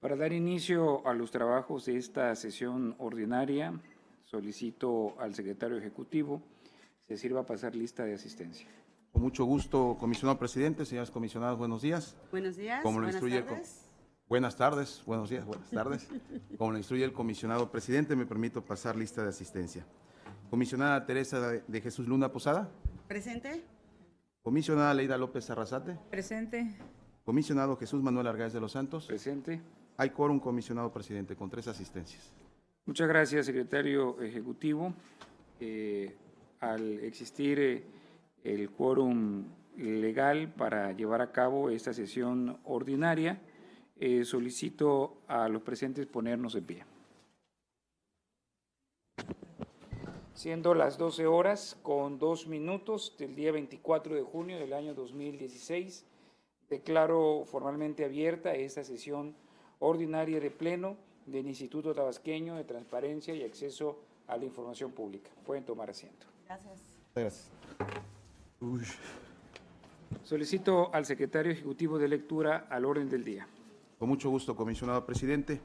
Para dar inicio a los trabajos de esta sesión ordinaria, solicito al secretario ejecutivo se sirva a pasar lista de asistencia. Con mucho gusto, comisionado presidente, señores comisionados, buenos días. Buenos días, Como lo buenas instruye tardes. Buenas tardes, buenos días, buenas tardes. Como lo instruye el comisionado presidente, me permito pasar lista de asistencia. Comisionada Teresa de Jesús Luna Posada. Presente. Comisionada Leida López Arrasate. Presente. Comisionado Jesús Manuel Argáez de los Santos. Presente. Hay quórum, comisionado presidente, con 3 asistencias. Muchas gracias, secretario ejecutivo. Al existir el quórum legal para llevar a cabo esta sesión ordinaria, solicito a los presentes ponernos en pie. Siendo las 12 horas con 2 minutos del día 24 de junio del año 2016, declaro formalmente abierta esta sesión ordinaria de pleno del Instituto Tabasqueño de Transparencia y Acceso a la Información Pública. Pueden tomar asiento. Gracias. Gracias. Solicito al secretario ejecutivo de lectura al orden del día. Con mucho gusto, comisionado presidente.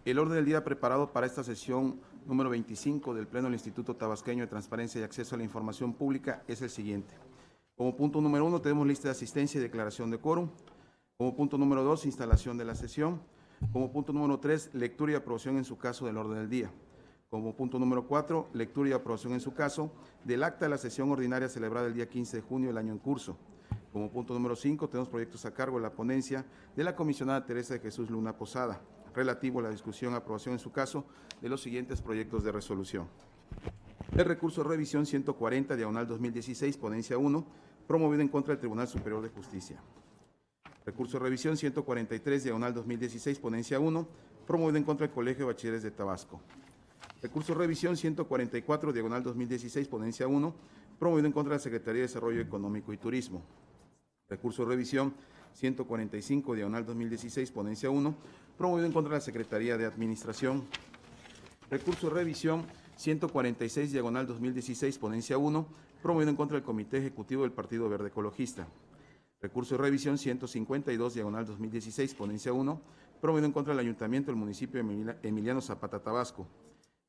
El orden del día preparado para esta sesión número 25 del Pleno del Instituto Tabasqueño de Transparencia y Acceso a la Información Pública es el siguiente. Como punto número 1 tenemos lista de asistencia y declaración de quórum. Como punto número 2, instalación de la sesión. Como punto número 3, lectura y aprobación en su caso del orden del día. Como punto número 4, lectura y aprobación en su caso del acta de la sesión ordinaria celebrada el día 15 de junio del año en curso. Como punto número 5, tenemos proyectos a cargo de la ponencia de la comisionada Teresa de Jesús Luna Posada, relativo a la discusión y aprobación en su caso de los siguientes proyectos de resolución. El recurso de revisión 140, diagonal 2016, ponencia 1, promovido en contra del Tribunal Superior de Justicia. Recurso de revisión 143, diagonal 2016, ponencia 1, promovido en contra del Colegio de Bachilleres de Tabasco. Recurso de revisión 144, diagonal 2016, ponencia 1, promovido en contra de la Secretaría de Desarrollo Económico y Turismo. Recurso de revisión 145, diagonal 2016, ponencia 1, promovido en contra de la Secretaría de Administración. Recurso de revisión 146, diagonal 2016, ponencia 1, promovido en contra del Comité Ejecutivo del Partido Verde Ecologista. Recurso de revisión 152, diagonal 2016, ponencia 1, promovido en contra del Ayuntamiento del municipio de Emiliano Zapata, Tabasco.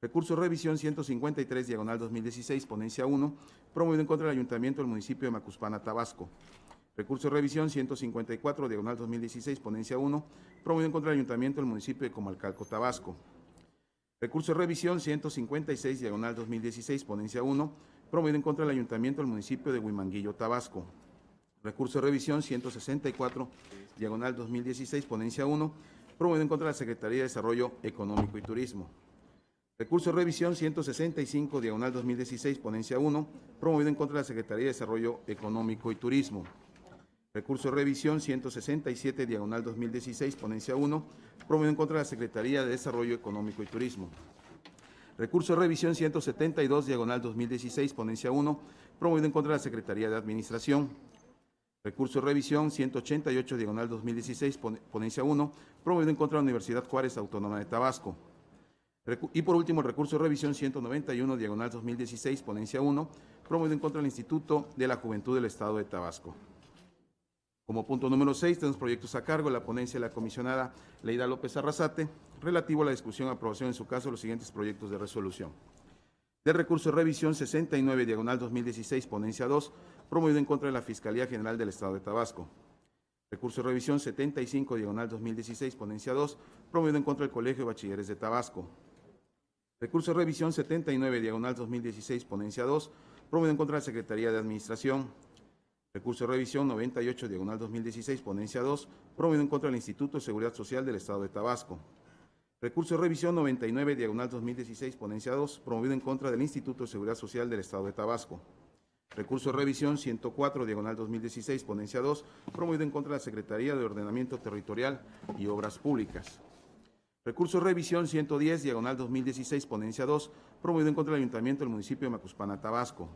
Recurso de revisión 153, diagonal 2016, ponencia 1, promovido en contra del Ayuntamiento del municipio de Macuspana, Tabasco. Recurso de revisión 154, diagonal 2016, ponencia 1, promovido en contra del Ayuntamiento del municipio de Comalcalco, Tabasco. Recurso de revisión 156, diagonal 2016, ponencia 1, promovido en contra del Ayuntamiento del municipio de Huimanguillo, Tabasco. Recurso de revisión 164, diagonal 2016, ponencia 1, promovido en contra de la Secretaría de Desarrollo Económico y Turismo. Recurso de revisión 165, diagonal 2016, ponencia 1, promovido en contra de la Secretaría de Desarrollo Económico y Turismo. Recurso de revisión 167, diagonal 2016, ponencia 1, promovido en contra de la Secretaría de Desarrollo Económico y Turismo. Recurso de revisión 172, diagonal 2016, ponencia 1, promovido en contra de la Secretaría de Administración. Recurso de revisión 188, diagonal 2016, ponencia 1, promovido en contra de la Universidad Juárez Autónoma de Tabasco. Y por último, el recurso de revisión 191, diagonal 2016, ponencia 1, promovido en contra del Instituto de la Juventud del Estado de Tabasco. Como punto número 6, tenemos proyectos a cargo de la ponencia de la comisionada Leida López Arrasate, relativo a la discusión y aprobación en su caso de los siguientes proyectos de resolución. Del recurso de revisión 69, diagonal 2016, ponencia 2, promovido en contra de la Fiscalía General del Estado de Tabasco. Recurso de revisión 75, diagonal 2016, ponencia 2, promovido en contra del Colegio de Bachilleres de Tabasco. Recurso de revisión 79, diagonal 2016, ponencia 2, promovido en contra de la Secretaría de Administración. Recurso de revisión 98, diagonal 2016, ponencia 2, promovido en contra del Instituto de Seguridad Social del Estado de Tabasco. Recurso de revisión 99, diagonal 2016, ponencia 2, promovido en contra del Instituto de Seguridad Social del Estado de Tabasco. Recurso de revisión 104, diagonal 2016, ponencia 2, promovido en contra de la Secretaría de Ordenamiento Territorial y Obras Públicas. Recurso de revisión 110, diagonal 2016, ponencia 2, promovido en contra del Ayuntamiento del municipio de Macuspana, Tabasco.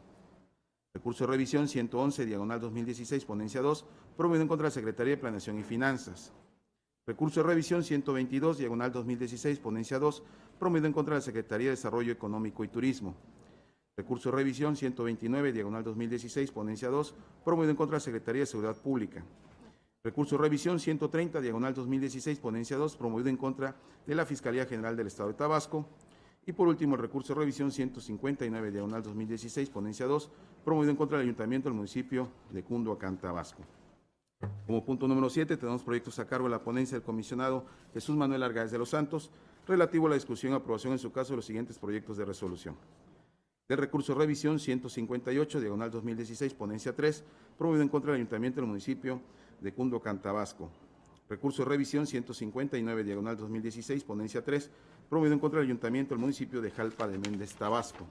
Recurso de revisión 111, diagonal 2016, ponencia 2, promovido en contra de la Secretaría de Planeación y Finanzas. Recurso de revisión 122, diagonal 2016, ponencia 2, promovido en contra de la Secretaría de Desarrollo Económico y Turismo. Recurso de revisión 129, diagonal 2016, ponencia 2, promovido en contra de la Secretaría de Seguridad Pública. Recurso de revisión 130, diagonal 2016, ponencia 2, promovido en contra de la Fiscalía General del Estado de Tabasco. Y por último, el recurso de revisión 159, diagonal 2016, ponencia 2, promovido en contra del Ayuntamiento del municipio de Cunduacán, Tabasco. Como punto número 7, tenemos proyectos a cargo de la ponencia del comisionado Jesús Manuel Argáez de los Santos, relativo a la discusión y aprobación en su caso de los siguientes proyectos de resolución. Del recurso de revisión 158, diagonal 2016, ponencia 3, promovido en contra del Ayuntamiento del municipio de Cunduacán, Tabasco. Recurso de revisión 159, diagonal 2016, ponencia 3, promovido en contra del Ayuntamiento del municipio de Jalpa de Méndez, Tabasco.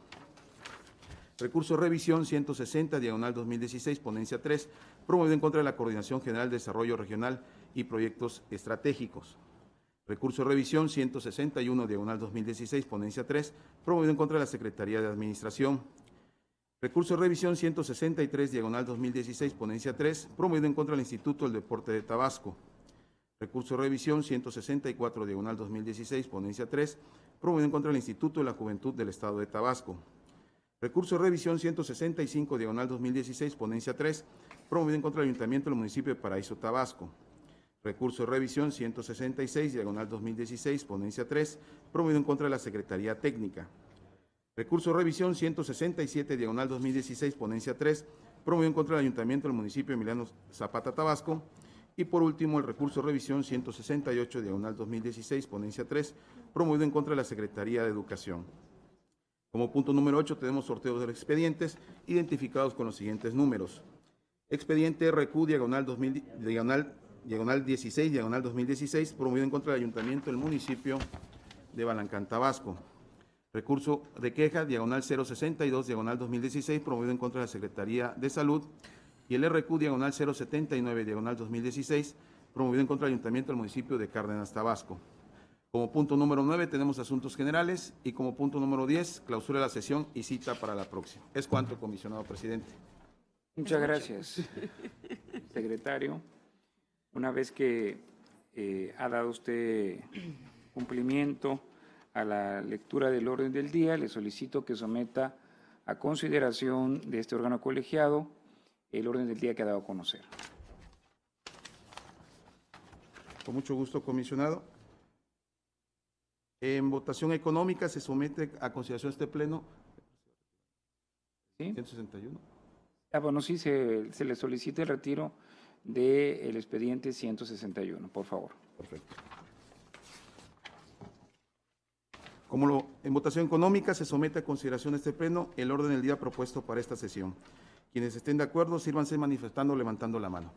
Recurso de revisión 160, diagonal 2016, ponencia 3, promovido en contra de la Coordinación General de Desarrollo Regional y Proyectos Estratégicos. Recurso de revisión 161, diagonal 2016, ponencia 3, promovido en contra de la Secretaría de Administración. Recurso de revisión 163, diagonal 2016, ponencia 3, promovido en contra del Instituto del Deporte de Tabasco. Recurso de revisión 164, diagonal 2016, ponencia 3, promovido en contra del Instituto de la Juventud del Estado de Tabasco. Recurso de revisión 165, diagonal 2016, ponencia 3, promovido en contra del Ayuntamiento del municipio de Paraíso, Tabasco. Recurso de revisión 166, diagonal 2016, ponencia 3, promovido en contra de la Secretaría Técnica. Recurso de revisión 167, diagonal 2016, ponencia 3, promovido en contra del Ayuntamiento del municipio de Emiliano Zapata, Tabasco. Y por último, el recurso de revisión 168, diagonal 2016, ponencia 3, promovido en contra de la Secretaría de Educación. Como punto número 8, tenemos sorteos de los expedientes identificados con los siguientes números. Expediente RQ, diagonal 16, diagonal 2016, promovido en contra del Ayuntamiento del municipio de Balancán, Tabasco. Recurso de queja, diagonal 062, diagonal 2016, promovido en contra de la Secretaría de Salud. Y el RQ, diagonal 079, diagonal 2016, promovido en contra del Ayuntamiento del municipio de Cárdenas, Tabasco. Como punto número 9 tenemos asuntos generales y como punto número 10, clausura de la sesión y cita para la próxima. Es cuanto, comisionado presidente. Muchas gracias, secretario. Una vez que ha dado usted cumplimiento a la lectura del orden del día, le solicito que someta a consideración de este órgano colegiado el orden del día que ha dado a conocer. Con mucho gusto, comisionado. En votación económica se somete a consideración este pleno. ¿Sí? 161. Bueno, sí, se le solicita el retiro del expediente 161, por favor. Perfecto. En votación económica se somete a consideración este pleno el orden del día propuesto para esta sesión. Quienes estén de acuerdo, sírvanse manifestando o levantando la mano.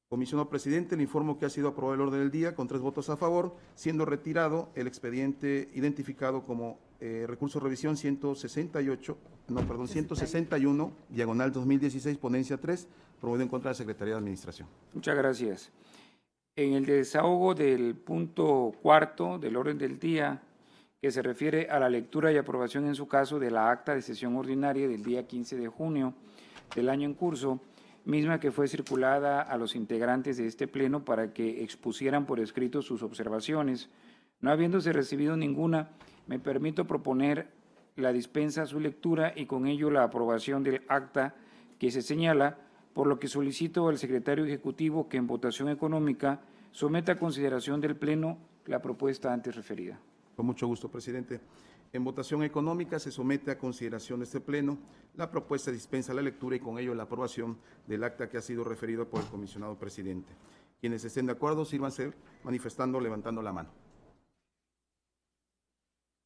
Comisionado presidente, le informo que ha sido aprobado el orden del día con 3 votos a favor, siendo retirado el expediente identificado como recurso de revisión 161, diagonal 2016, ponencia 3, promovido en contra de la Secretaría de Administración. Muchas gracias. En el desahogo del punto 4 del orden del día, que se refiere a la lectura y aprobación en su caso de la acta de sesión ordinaria del día 15 de junio del año en curso, misma que fue circulada a los integrantes de este pleno para que expusieran por escrito sus observaciones. No habiéndose recibido ninguna, me permito proponer la dispensa a su lectura y con ello la aprobación del acta que se señala, por lo que solicito al secretario ejecutivo que en votación económica someta a consideración del pleno la propuesta antes referida. Con mucho gusto, presidente. En votación económica se somete a consideración de este pleno la propuesta de dispensa a la lectura y con ello la aprobación del acta que ha sido referido por el comisionado presidente. Quienes estén de acuerdo, sírvanse manifestando o levantando la mano.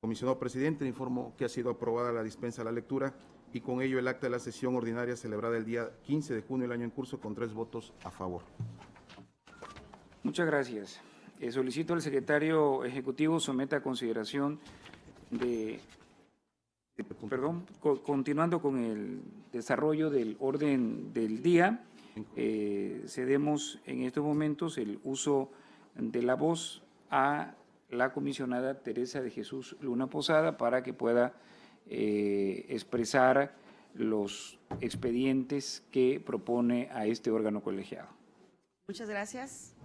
Comisionado presidente, le informo que ha sido aprobada la dispensa a la lectura y con ello el acta de la sesión ordinaria celebrada el día 15 de junio del año en curso con 3 votos a favor. Muchas gracias. Solicito al secretario ejecutivo someta a consideración continuando con el desarrollo del orden del día, cedemos en estos momentos el uso de la voz a la comisionada Teresa de Jesús Luna Posada para que pueda expresar los expedientes que propone a este órgano colegiado. Muchas gracias.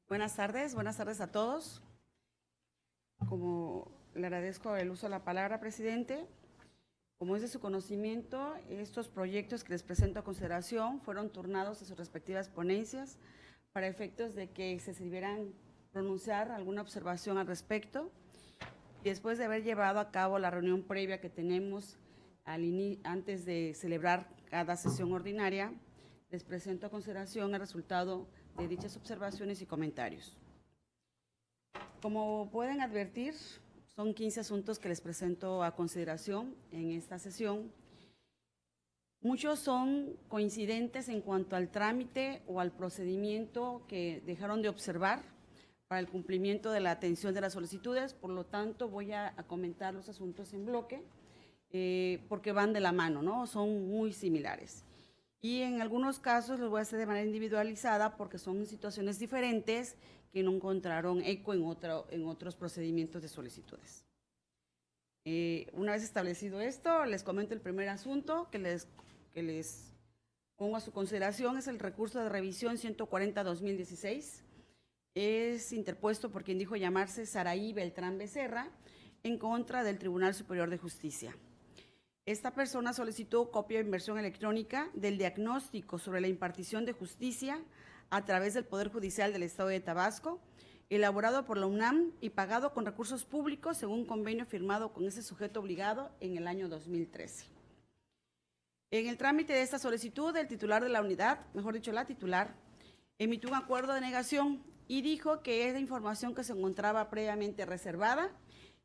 Buenas tardes a todos. Como le agradezco el uso de la palabra, presidente, Como es de su conocimiento, estos proyectos que les presento a consideración fueron turnados a sus respectivas ponencias para efectos de que se debieran pronunciar alguna observación al respecto. Y después de haber llevado a cabo la reunión previa que tenemos antes de celebrar cada sesión ordinaria, les presento a consideración el resultado de dichas observaciones y comentarios. Como pueden advertir, son 15 asuntos que les presento a consideración en esta sesión. Muchos son coincidentes en cuanto al trámite o al procedimiento que dejaron de observar para el cumplimiento de la atención de las solicitudes, por lo tanto voy a comentar los asuntos en bloque porque van de la mano, ¿no? Son muy similares. Y en algunos casos los voy a hacer de manera individualizada porque son situaciones diferentes que no encontraron eco en otros procedimientos de solicitudes. Una vez establecido esto, les comento el primer asunto que les pongo a su consideración, es el recurso de revisión 140-2016. Es interpuesto por quien dijo llamarse Saraí Beltrán Becerra en contra del Tribunal Superior de Justicia. Esta persona solicitó copia en versión electrónica del diagnóstico sobre la impartición de justicia a través del Poder Judicial del Estado de Tabasco, elaborado por la UNAM y pagado con recursos públicos según un convenio firmado con ese sujeto obligado en el año 2013. En el trámite de esta solicitud, el titular de la unidad, mejor dicho, la titular, emitió un acuerdo de negación y dijo que esa información que se encontraba previamente reservada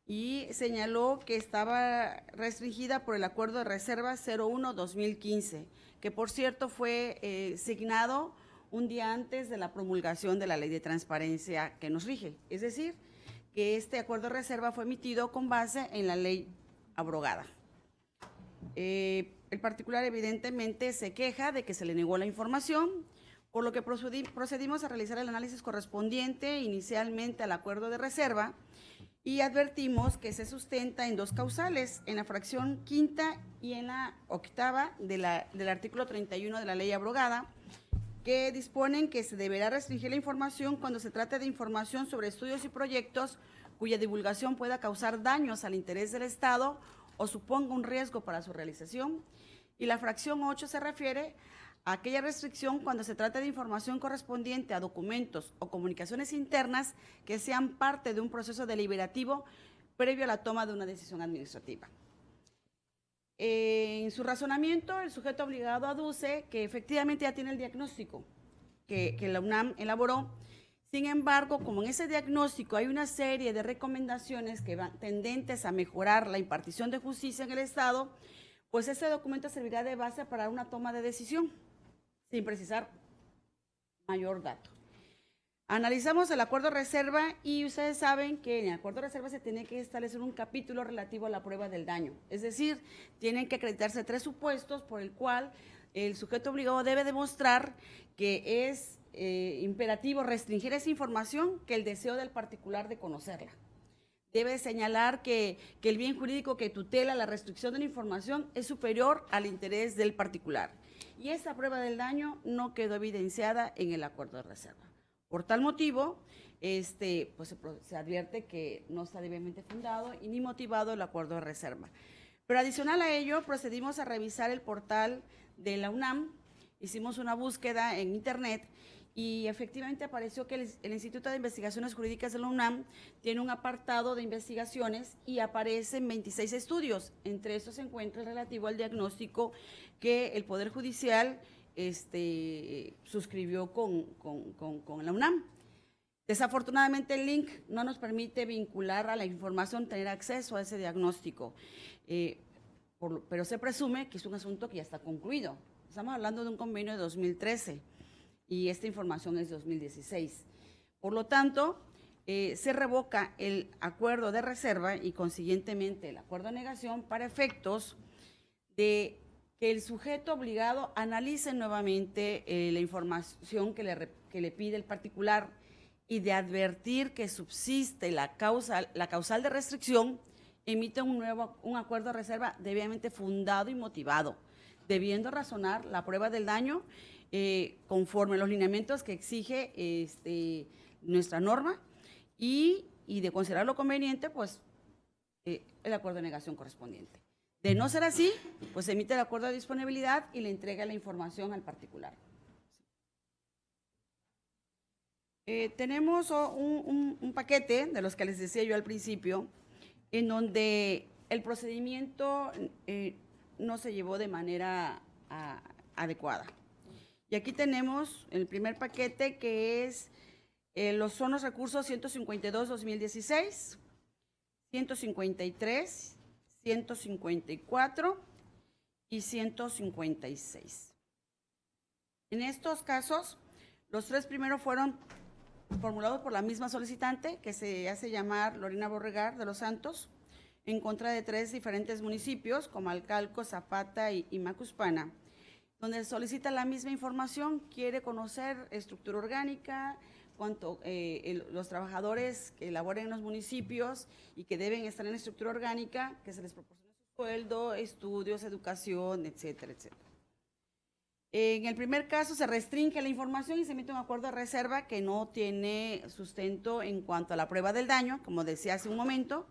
y señaló que estaba restringida por el acuerdo de reserva 01-2015, que por cierto fue signado un día antes de la promulgación de la Ley de Transparencia que nos rige. Es decir, que este acuerdo de reserva fue emitido con base en la ley abrogada. El particular evidentemente se queja de que se le negó la información, por lo que procedimos a realizar el análisis correspondiente inicialmente al acuerdo de reserva y advertimos que se sustenta en dos causales, en la fracción quinta y en la octava del artículo 31 de la ley abrogada, que disponen que se deberá restringir la información cuando se trate de información sobre estudios y proyectos cuya divulgación pueda causar daños al interés del Estado o suponga un riesgo para su realización. Y la fracción 8 se refiere a aquella restricción cuando se trata de información correspondiente a documentos o comunicaciones internas que sean parte de un proceso deliberativo previo a la toma de una decisión administrativa. En su razonamiento, el sujeto obligado aduce que efectivamente ya tiene el diagnóstico que la UNAM elaboró. Sin embargo, como en ese diagnóstico hay una serie de recomendaciones que van tendentes a mejorar la impartición de justicia en el Estado, pues ese documento servirá de base para una toma de decisión, sin precisar mayor dato. Analizamos el acuerdo de reserva y ustedes saben que en el acuerdo de reserva se tiene que establecer un capítulo relativo a la prueba del daño. Es decir, tienen que acreditarse 3 supuestos por el cual el sujeto obligado debe demostrar que es imperativo restringir esa información que el deseo del particular de conocerla. Debe señalar que el bien jurídico que tutela la restricción de la información es superior al interés del particular. Y esa prueba del daño no quedó evidenciada en el acuerdo de reserva. Por tal motivo, pues se advierte que no está debidamente fundado y ni motivado el acuerdo de reserva. Pero adicional a ello, procedimos a revisar el portal de la UNAM, hicimos una búsqueda en internet y efectivamente apareció que el Instituto de Investigaciones Jurídicas de la UNAM tiene un apartado de investigaciones y aparecen 26 estudios. Entre estos se encuentra el relativo al diagnóstico que el Poder Judicial suscribió con la UNAM. Desafortunadamente el link no nos permite vincular a la información, tener acceso a ese diagnóstico, pero se presume que es un asunto que ya está concluido. Estamos hablando de un convenio de 2013 y esta información es de 2016. Por lo tanto, se revoca el acuerdo de reserva y consiguientemente el acuerdo de negación para efectos de que el sujeto obligado analice nuevamente la información que le pide el particular y de advertir que subsiste la causal de restricción, emite un acuerdo de reserva debidamente fundado y motivado, debiendo razonar la prueba del daño conforme a los lineamientos que exige nuestra norma y de considerarlo conveniente, pues el acuerdo de negación correspondiente. De no ser así, pues se emite el acuerdo de disponibilidad y le entrega la información al particular. Tenemos un paquete de los que les decía yo al principio, en donde el procedimiento no se llevó de manera adecuada. Y aquí tenemos el primer paquete, que es son los recursos 152-2016, 153, 154 y 156. En estos casos, los tres primeros fueron formulados por la misma solicitante, que se hace llamar Lorena Borregar de los Santos, en contra de tres diferentes municipios, Comalcalco, Zapata y Macuspana, donde solicita la misma información, quiere conocer estructura orgánica, cuánto los trabajadores que laboran en los municipios y que deben estar en estructura orgánica, que se les proporcione su sueldo, estudios, educación, etcétera, etcétera. En el primer caso se restringe la información y se emite un acuerdo de reserva que no tiene sustento en cuanto a la prueba del daño, como decía hace un momento,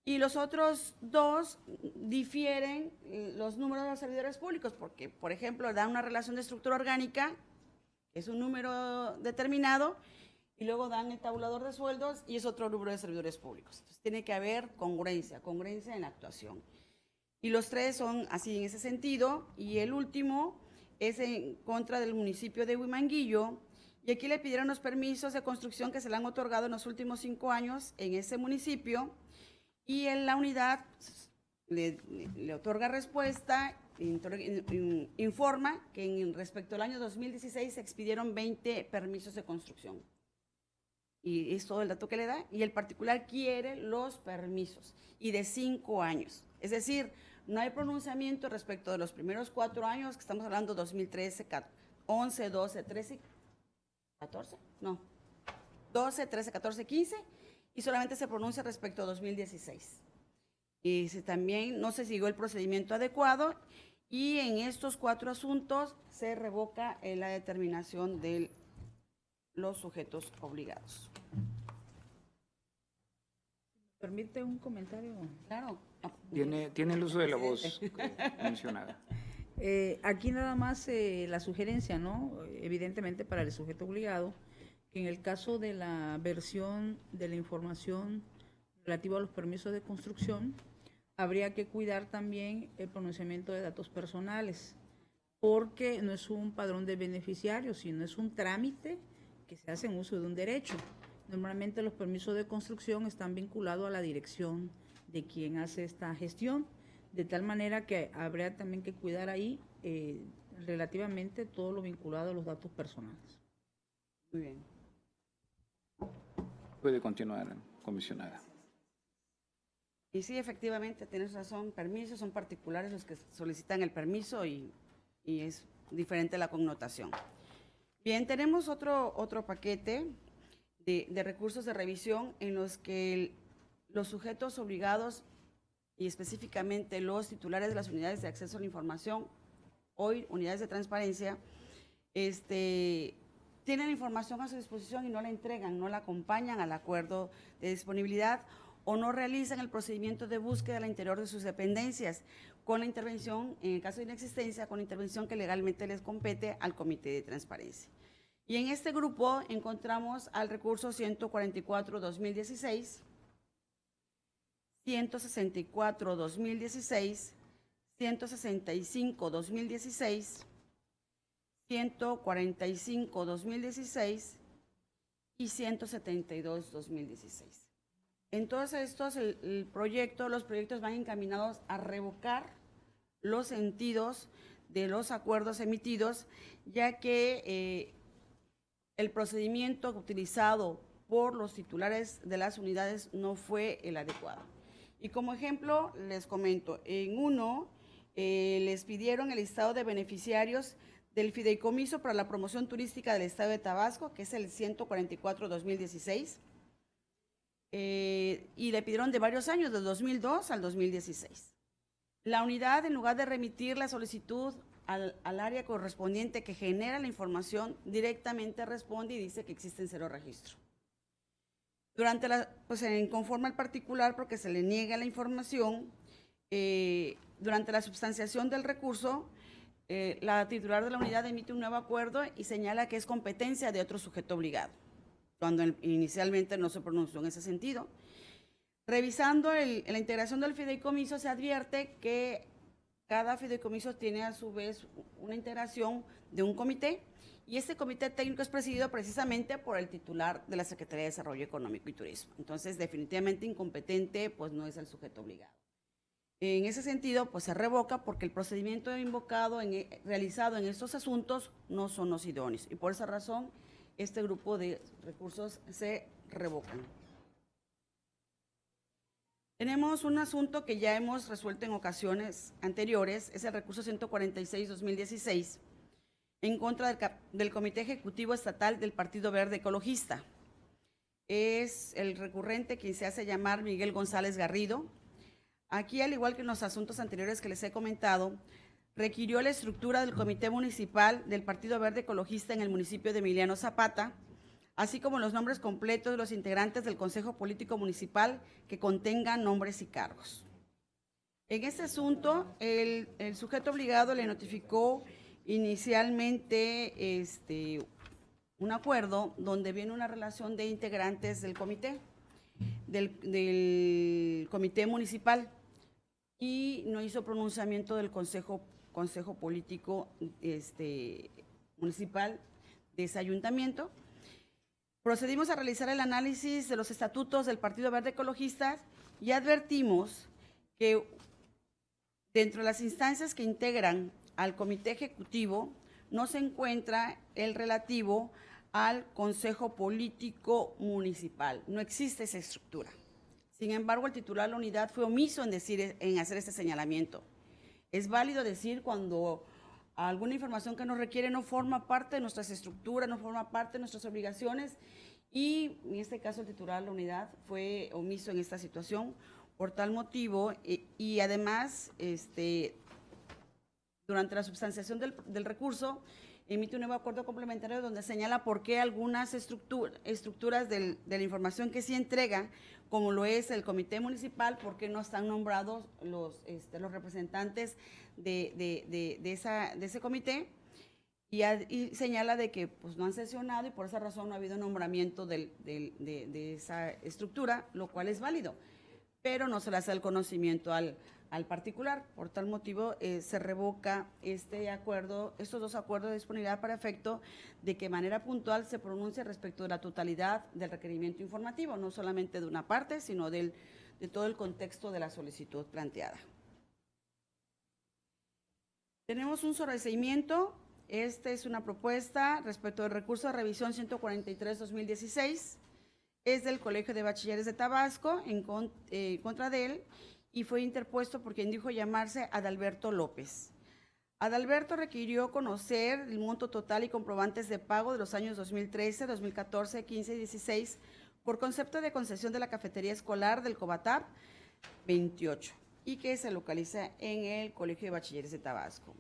y los otros dos difieren los números de los servidores públicos, porque, por ejemplo, dan una relación de estructura orgánica, que es un número determinado, y luego dan el tabulador de sueldos y es otro número de servidores públicos. Entonces tiene que haber congruencia en la actuación. Y los tres son así en ese sentido, y el último es en contra del municipio de Huimanguillo, y aquí le pidieron los permisos de construcción que se le han otorgado en los últimos 5 años en ese municipio, y en la unidad le otorga respuesta, informa que respecto al año 2016 se expidieron 20 permisos de construcción. Y es todo el dato que le da, y el particular quiere los permisos, y de 5 años. Es decir, no hay pronunciamiento respecto de los primeros 4 años, que estamos hablando 2013, 11, 12, 13, 14, no, 12, 13, 14, 15, y solamente se pronuncia respecto a 2016. Y también no se siguió el procedimiento adecuado, y en estos 4 asuntos se revoca la determinación de los sujetos obligados. ¿Permite un comentario? Claro. Tiene el uso de la voz mencionada. Aquí nada más la sugerencia, ¿no? Evidentemente para el sujeto obligado, que en el caso de la versión de la información relativa a los permisos de construcción, habría que cuidar también el pronunciamiento de datos personales, porque no es un padrón de beneficiarios, sino es un trámite que se hace en uso de un derecho. Normalmente los permisos de construcción están vinculados a la dirección de quien hace esta gestión, de tal manera que habría también que cuidar ahí relativamente todo lo vinculado a los datos personales. Muy bien. Puede continuar, comisionada. Y sí, efectivamente, tienes razón, permisos son particulares los que solicitan el permiso y es diferente la connotación. Bien, tenemos otro paquete de recursos de revisión en los que los sujetos obligados y específicamente los titulares de las unidades de acceso a la información, hoy unidades de transparencia, tienen información a su disposición y no la entregan, no la acompañan al acuerdo de disponibilidad o no realizan el procedimiento de búsqueda al interior de sus dependencias con la intervención, en el caso de inexistencia, con la intervención que legalmente les compete al Comité de Transparencia. Y en este grupo encontramos al recurso 144-2016, 164-2016, 165-2016, 145-2016 y 172-2016. En todos estos, los proyectos van encaminados a revocar los sentidos de los acuerdos emitidos, ya que el procedimiento utilizado por los titulares de las unidades no fue el adecuado. Y como ejemplo, les comento, en uno les pidieron el listado de beneficiarios del Fideicomiso para la Promoción Turística del Estado de Tabasco, que es el 144-2016, y le pidieron de varios años, del 2002 al 2016. La unidad, en lugar de remitir la solicitud al área correspondiente que genera la información, directamente responde y dice que existen 0 registros. Conforme al particular, porque se le niega la información, Durante la substanciación del recurso, la titular de la unidad emite un nuevo acuerdo y señala que es competencia de otro sujeto obligado, cuando inicialmente no se pronunció en ese sentido. Revisando la integración del fideicomiso, se advierte que cada fideicomiso tiene a su vez una integración de un comité, y este comité técnico es presidido precisamente por el titular de la Secretaría de Desarrollo Económico y Turismo. Entonces, definitivamente incompetente, pues no es el sujeto obligado. En ese sentido, pues se revoca porque el procedimiento realizado en estos asuntos no son los idóneos, y por esa razón este grupo de recursos se revocan. Tenemos un asunto que ya hemos resuelto en ocasiones anteriores, es el recurso 146-2016, en contra del Comité Ejecutivo Estatal del Partido Verde Ecologista. Es el recurrente quien se hace llamar Miguel González Garrido. Aquí, al igual que en los asuntos anteriores que les he comentado, requirió la estructura del Comité Municipal del Partido Verde Ecologista en el municipio de Emiliano Zapata, así como los nombres completos de los integrantes del Consejo Político Municipal que contengan nombres y cargos. En este asunto, el sujeto obligado le notificó inicialmente un acuerdo donde viene una relación de integrantes del comité, del comité municipal, y no hizo pronunciamiento del Consejo Político Municipal de ese ayuntamiento. Procedimos a realizar el análisis de los estatutos del Partido Verde Ecologista y advertimos que dentro de las instancias que integran al Comité Ejecutivo no se encuentra el relativo al Consejo Político Municipal. No existe esa estructura. Sin embargo, el titular de la unidad fue omiso en hacer este señalamiento. Es válido decir cuando alguna información que nos requiere no forma parte de nuestras estructuras, no forma parte de nuestras obligaciones, y en este caso el titular de la unidad fue omiso en esta situación. Por tal motivo, y además, durante la substanciación del recurso, emite un nuevo acuerdo complementario donde señala por qué algunas estructuras de la información que sí entrega, como lo es el comité municipal, por qué no están nombrados los representantes de ese comité, y señala de que pues, no han sesionado y por esa razón no ha habido nombramiento de esa estructura, lo cual es válido, pero no se le hace el conocimiento al particular. Por tal motivo, se revoca estos dos acuerdos de disponibilidad para efecto de que de manera puntual se pronuncie respecto de la totalidad del requerimiento informativo, no solamente de una parte, sino de todo el contexto de la solicitud planteada. Tenemos un sobreseimiento. Esta es una propuesta respecto del recurso de revisión 143-2016. Es del Colegio de Bachilleres de Tabasco, en contra de él, y fue interpuesto por quien dijo llamarse Adalberto López. Adalberto requirió conocer el monto total y comprobantes de pago de los años 2013, 2014, 15 y 16 por concepto de concesión de la cafetería escolar del Cobatap 28 y que se localiza en el Colegio de Bachilleres de Tabasco.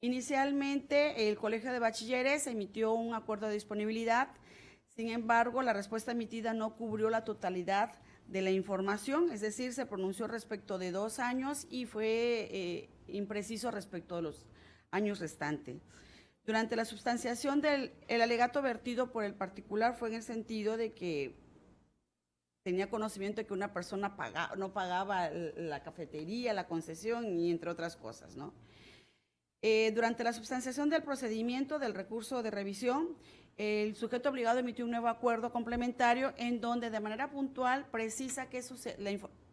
Inicialmente, el Colegio de Bachilleres emitió un acuerdo de disponibilidad. Sin embargo, la respuesta emitida no cubrió la totalidad de la información, es decir, se pronunció respecto de 2 años y fue impreciso respecto de los años restantes. Durante la substanciación el alegato vertido por el particular fue en el sentido de que tenía conocimiento de que una persona no pagaba la cafetería, la concesión y entre otras cosas, ¿no? Durante la substanciación del procedimiento del recurso de revisión, el sujeto obligado emitió un nuevo acuerdo complementario en donde de manera puntual precisa que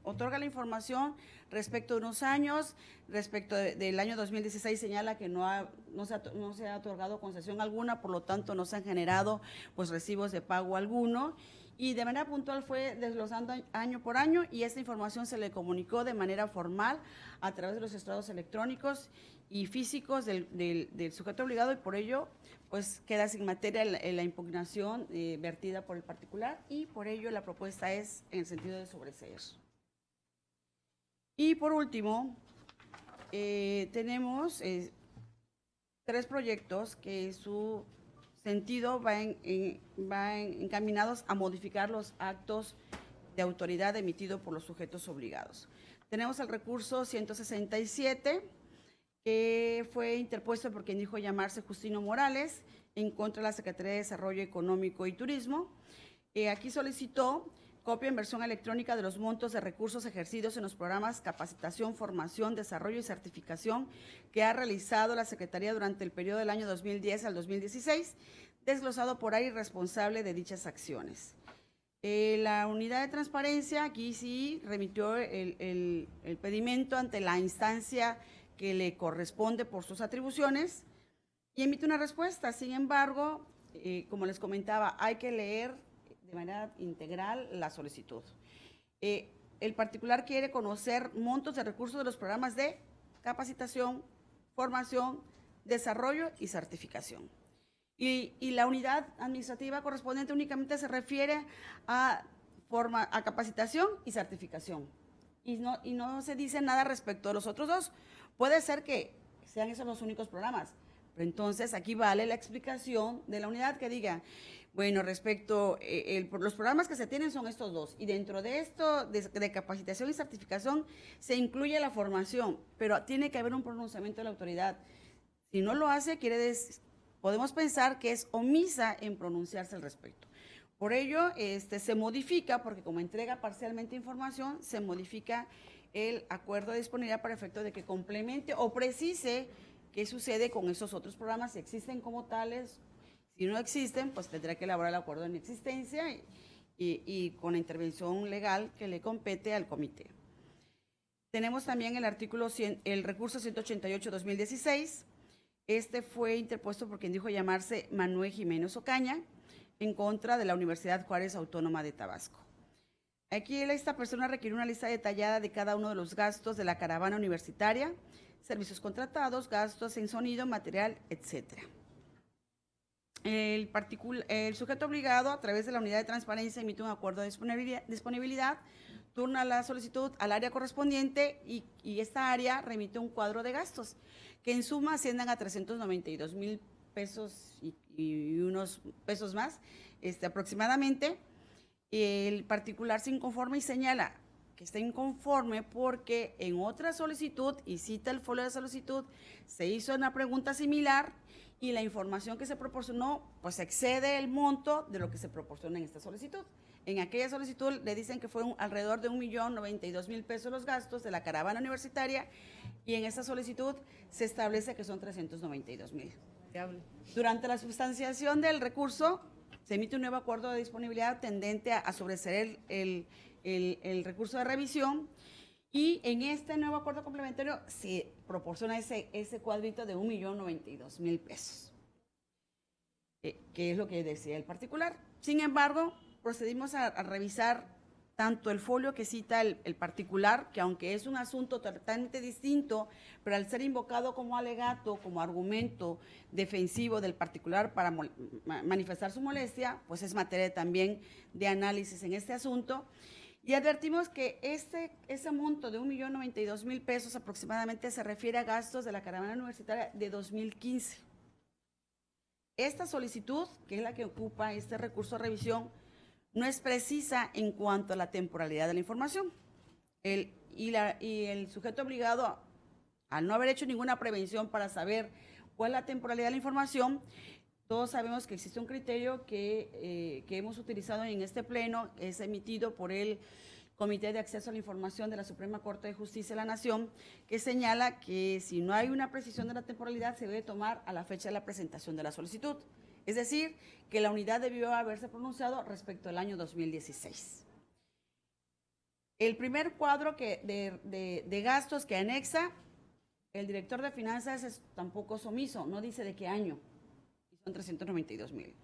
otorga la información respecto de unos años, respecto del año 2016 señala que no se ha otorgado concesión alguna, por lo tanto no se han generado pues recibos de pago alguno, y de manera puntual fue desglosando año por año y esta información se le comunicó de manera formal a través de los estados electrónicos y físicos del sujeto obligado, y por ello pues queda sin materia la impugnación vertida por el particular, y por ello la propuesta es en el sentido de sobreseer. Y por último, tenemos 3 proyectos que su sentido va encaminados a modificar los actos de autoridad emitidos por los sujetos obligados. Tenemos el recurso 167, que fue interpuesto por quien dijo llamarse Justino Morales, en contra de la Secretaría de Desarrollo Económico y Turismo. Aquí solicitó copia en versión electrónica de los montos de recursos ejercidos en los programas Capacitación, Formación, Desarrollo y Certificación que ha realizado la Secretaría durante el periodo del año 2010 al 2016, desglosado por área y responsable de dichas acciones. La unidad de transparencia aquí sí remitió el pedimento ante la instancia que le corresponde por sus atribuciones y emite una respuesta. Sin embargo, como les comentaba, hay que leer de manera integral la solicitud. El particular quiere conocer montos de recursos de los programas de capacitación, formación, desarrollo y certificación. Y la unidad administrativa correspondiente únicamente se refiere a capacitación y certificación. Y no se dice nada respecto a los otros dos. Puede ser que sean esos los únicos programas, pero entonces aquí vale la explicación de la unidad que diga, bueno, respecto, los programas que se tienen son estos dos, y dentro de esto, de capacitación y certificación, se incluye la formación, pero tiene que haber un pronunciamiento de la autoridad. Si no lo hace, podemos pensar que es omisa en pronunciarse al respecto. Por ello, se modifica, porque como entrega parcialmente información, se modifica el acuerdo de disponibilidad para efecto de que complemente o precise qué sucede con esos otros programas, si existen como tales. Si no existen, pues tendrá que elaborar el acuerdo de inexistencia y con la intervención legal que le compete al comité. Tenemos también el recurso 188-2016. Este fue interpuesto por quien dijo llamarse Manuel Jiménez Ocaña, en contra de la Universidad Juárez Autónoma de Tabasco. Aquí esta persona requiere una lista detallada de cada uno de los gastos de la caravana universitaria, servicios contratados, gastos en sonido, material, etcétera. El sujeto obligado, a través de la unidad de transparencia, emite un acuerdo de disponibilidad, turna la solicitud al área correspondiente y esta área remite un cuadro de gastos, que en suma ascienden a 392,000 pesos y unos pesos más, aproximadamente. El particular se inconforma y señala que está inconforme porque en otra solicitud, y cita el folio de solicitud, se hizo una pregunta similar y la información que se proporcionó pues excede el monto de lo que se proporciona en esta solicitud. En aquella solicitud le dicen que fue alrededor de 1,092,000 pesos los gastos de la caravana universitaria y en esta solicitud se establece que son 392,000. Durante la sustanciación del recurso se emite un nuevo acuerdo de disponibilidad tendente a sobreseer el recurso de revisión y en este nuevo acuerdo complementario se proporciona ese cuadrito de 1,092,000 pesos, que es lo que decía el particular. Sin embargo, procedimos a revisar tanto el folio que cita el particular, que aunque es un asunto totalmente distinto, pero al ser invocado como alegato, como argumento defensivo del particular para manifestar su molestia, pues es materia también de análisis en este asunto. Y advertimos que ese monto de 1,092,000 pesos aproximadamente se refiere a gastos de la caravana universitaria de 2015. Esta solicitud, que es la que ocupa este recurso de revisión, no es precisa en cuanto a la temporalidad de la información. El sujeto obligado, al no haber hecho ninguna prevención para saber cuál es la temporalidad de la información, todos sabemos que existe un criterio que hemos utilizado en este pleno, es emitido por el Comité de Acceso a la Información de la Suprema Corte de Justicia de la Nación, que señala que si no hay una precisión de la temporalidad, se debe tomar a la fecha de la presentación de la solicitud. Es decir, que la unidad debió haberse pronunciado respecto al año 2016. El primer cuadro de gastos que anexa, el director de finanzas tampoco es omiso, no dice de qué año, y son 392,000.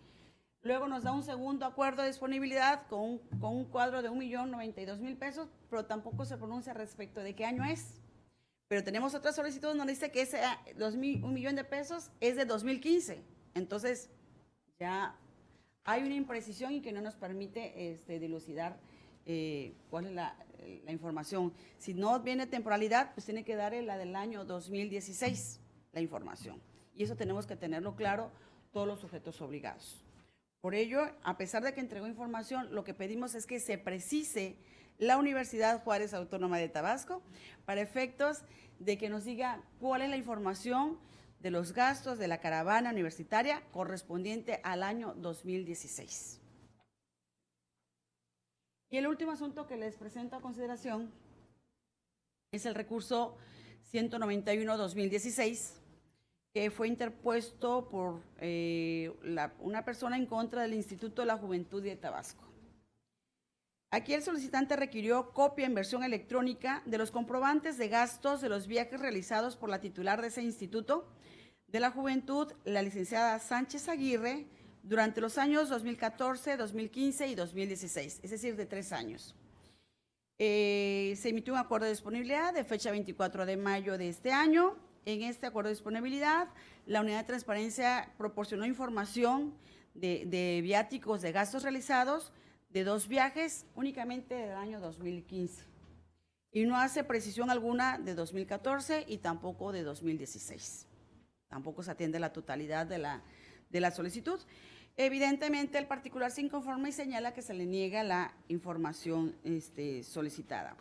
Luego nos da un segundo acuerdo de disponibilidad con un cuadro de 1,092,000 pesos, pero tampoco se pronuncia respecto de qué año es. Pero tenemos otra solicitud donde dice que ese 1,000,000 de pesos es de 2015. Entonces, ya hay una imprecisión y que no nos permite dilucidar cuál es la información. Si no viene temporalidad, pues tiene que dar la del año 2016, la información. Y eso tenemos que tenerlo claro todos los sujetos obligados. Por ello, a pesar de que entregó información, lo que pedimos es que se precise la Universidad Juárez Autónoma de Tabasco, para efectos de que nos diga cuál es la información de los gastos de la caravana universitaria correspondiente al año 2016. Y el último asunto que les presento a consideración es el recurso 191-2016, que fue interpuesto por una persona en contra del Instituto de la Juventud de Tabasco. Aquí el solicitante requirió copia en versión electrónica de los comprobantes de gastos de los viajes realizados por la titular de ese Instituto de la Juventud, la licenciada Sánchez Aguirre, durante los años 2014, 2015 y 2016, es decir, de 3 años. Se emitió un acuerdo de disponibilidad de fecha 24 de mayo de este año. En este acuerdo de disponibilidad, la Unidad de Transparencia proporcionó información de viáticos de gastos realizados de 2 viajes únicamente del año 2015 y no hace precisión alguna de 2014 y tampoco de 2016. Tampoco se atiende la totalidad de la solicitud. Evidentemente, el particular se inconforma y señala que se le niega la información solicitada.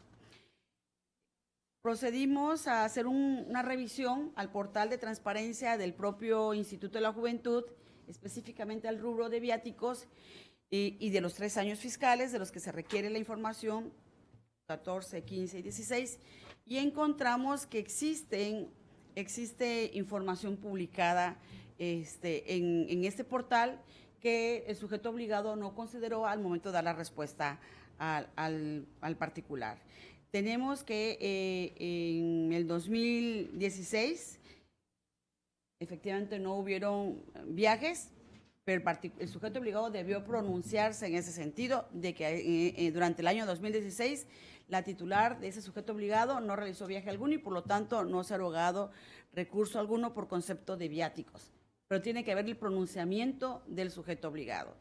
Procedimos a hacer una revisión al portal de transparencia del propio Instituto de la Juventud, específicamente al rubro de viáticos y de los 3 años fiscales de los que se requiere la información, 14, 15 y 16, y encontramos que existe información publicada en este portal que el sujeto obligado no consideró al momento de dar la respuesta al particular. Tenemos que en el 2016 efectivamente no hubieron viajes, pero el sujeto obligado debió pronunciarse en ese sentido de que durante el año 2016 la titular de ese sujeto obligado no realizó viaje alguno y por lo tanto no se ha erogado recurso alguno por concepto de viáticos, pero tiene que haber el pronunciamiento del sujeto obligado.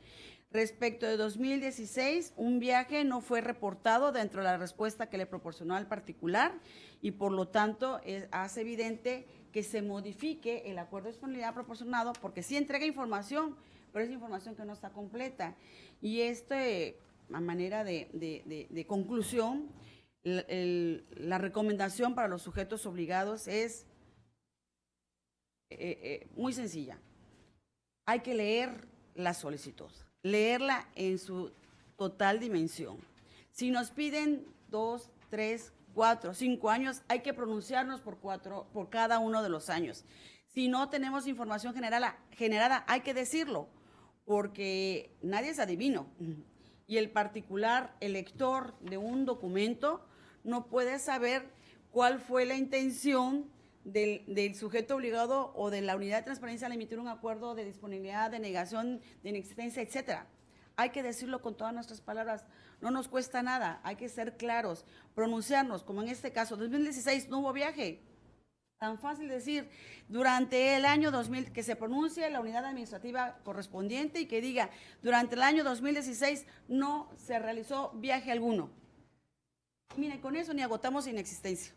Respecto de 2016, un viaje no fue reportado dentro de la respuesta que le proporcionó al particular y por lo tanto hace evidente que se modifique el acuerdo de disponibilidad proporcionado porque sí entrega información, pero es información que no está completa. Y a manera de conclusión, la recomendación para los sujetos obligados es muy sencilla. Hay que leer la solicitud, leerla en su total dimensión. Si nos piden 2, 3, 4, 5 años, hay que pronunciarnos por cada uno de los años. Si no tenemos información generada, hay que decirlo, porque nadie es adivino. Y el particular, el lector de un documento, no puede saber cuál fue la intención del sujeto obligado o de la unidad de transparencia al emitir un acuerdo de disponibilidad, de negación, de inexistencia, etcétera. Hay que decirlo con todas nuestras palabras, no nos cuesta nada, hay que ser claros, pronunciarnos, como en este caso, 2016 no hubo viaje. Tan fácil decir, durante el año 2000, que se pronuncie la unidad administrativa correspondiente y que diga, durante el año 2016 no se realizó viaje alguno. Miren, con eso ni agotamos inexistencia,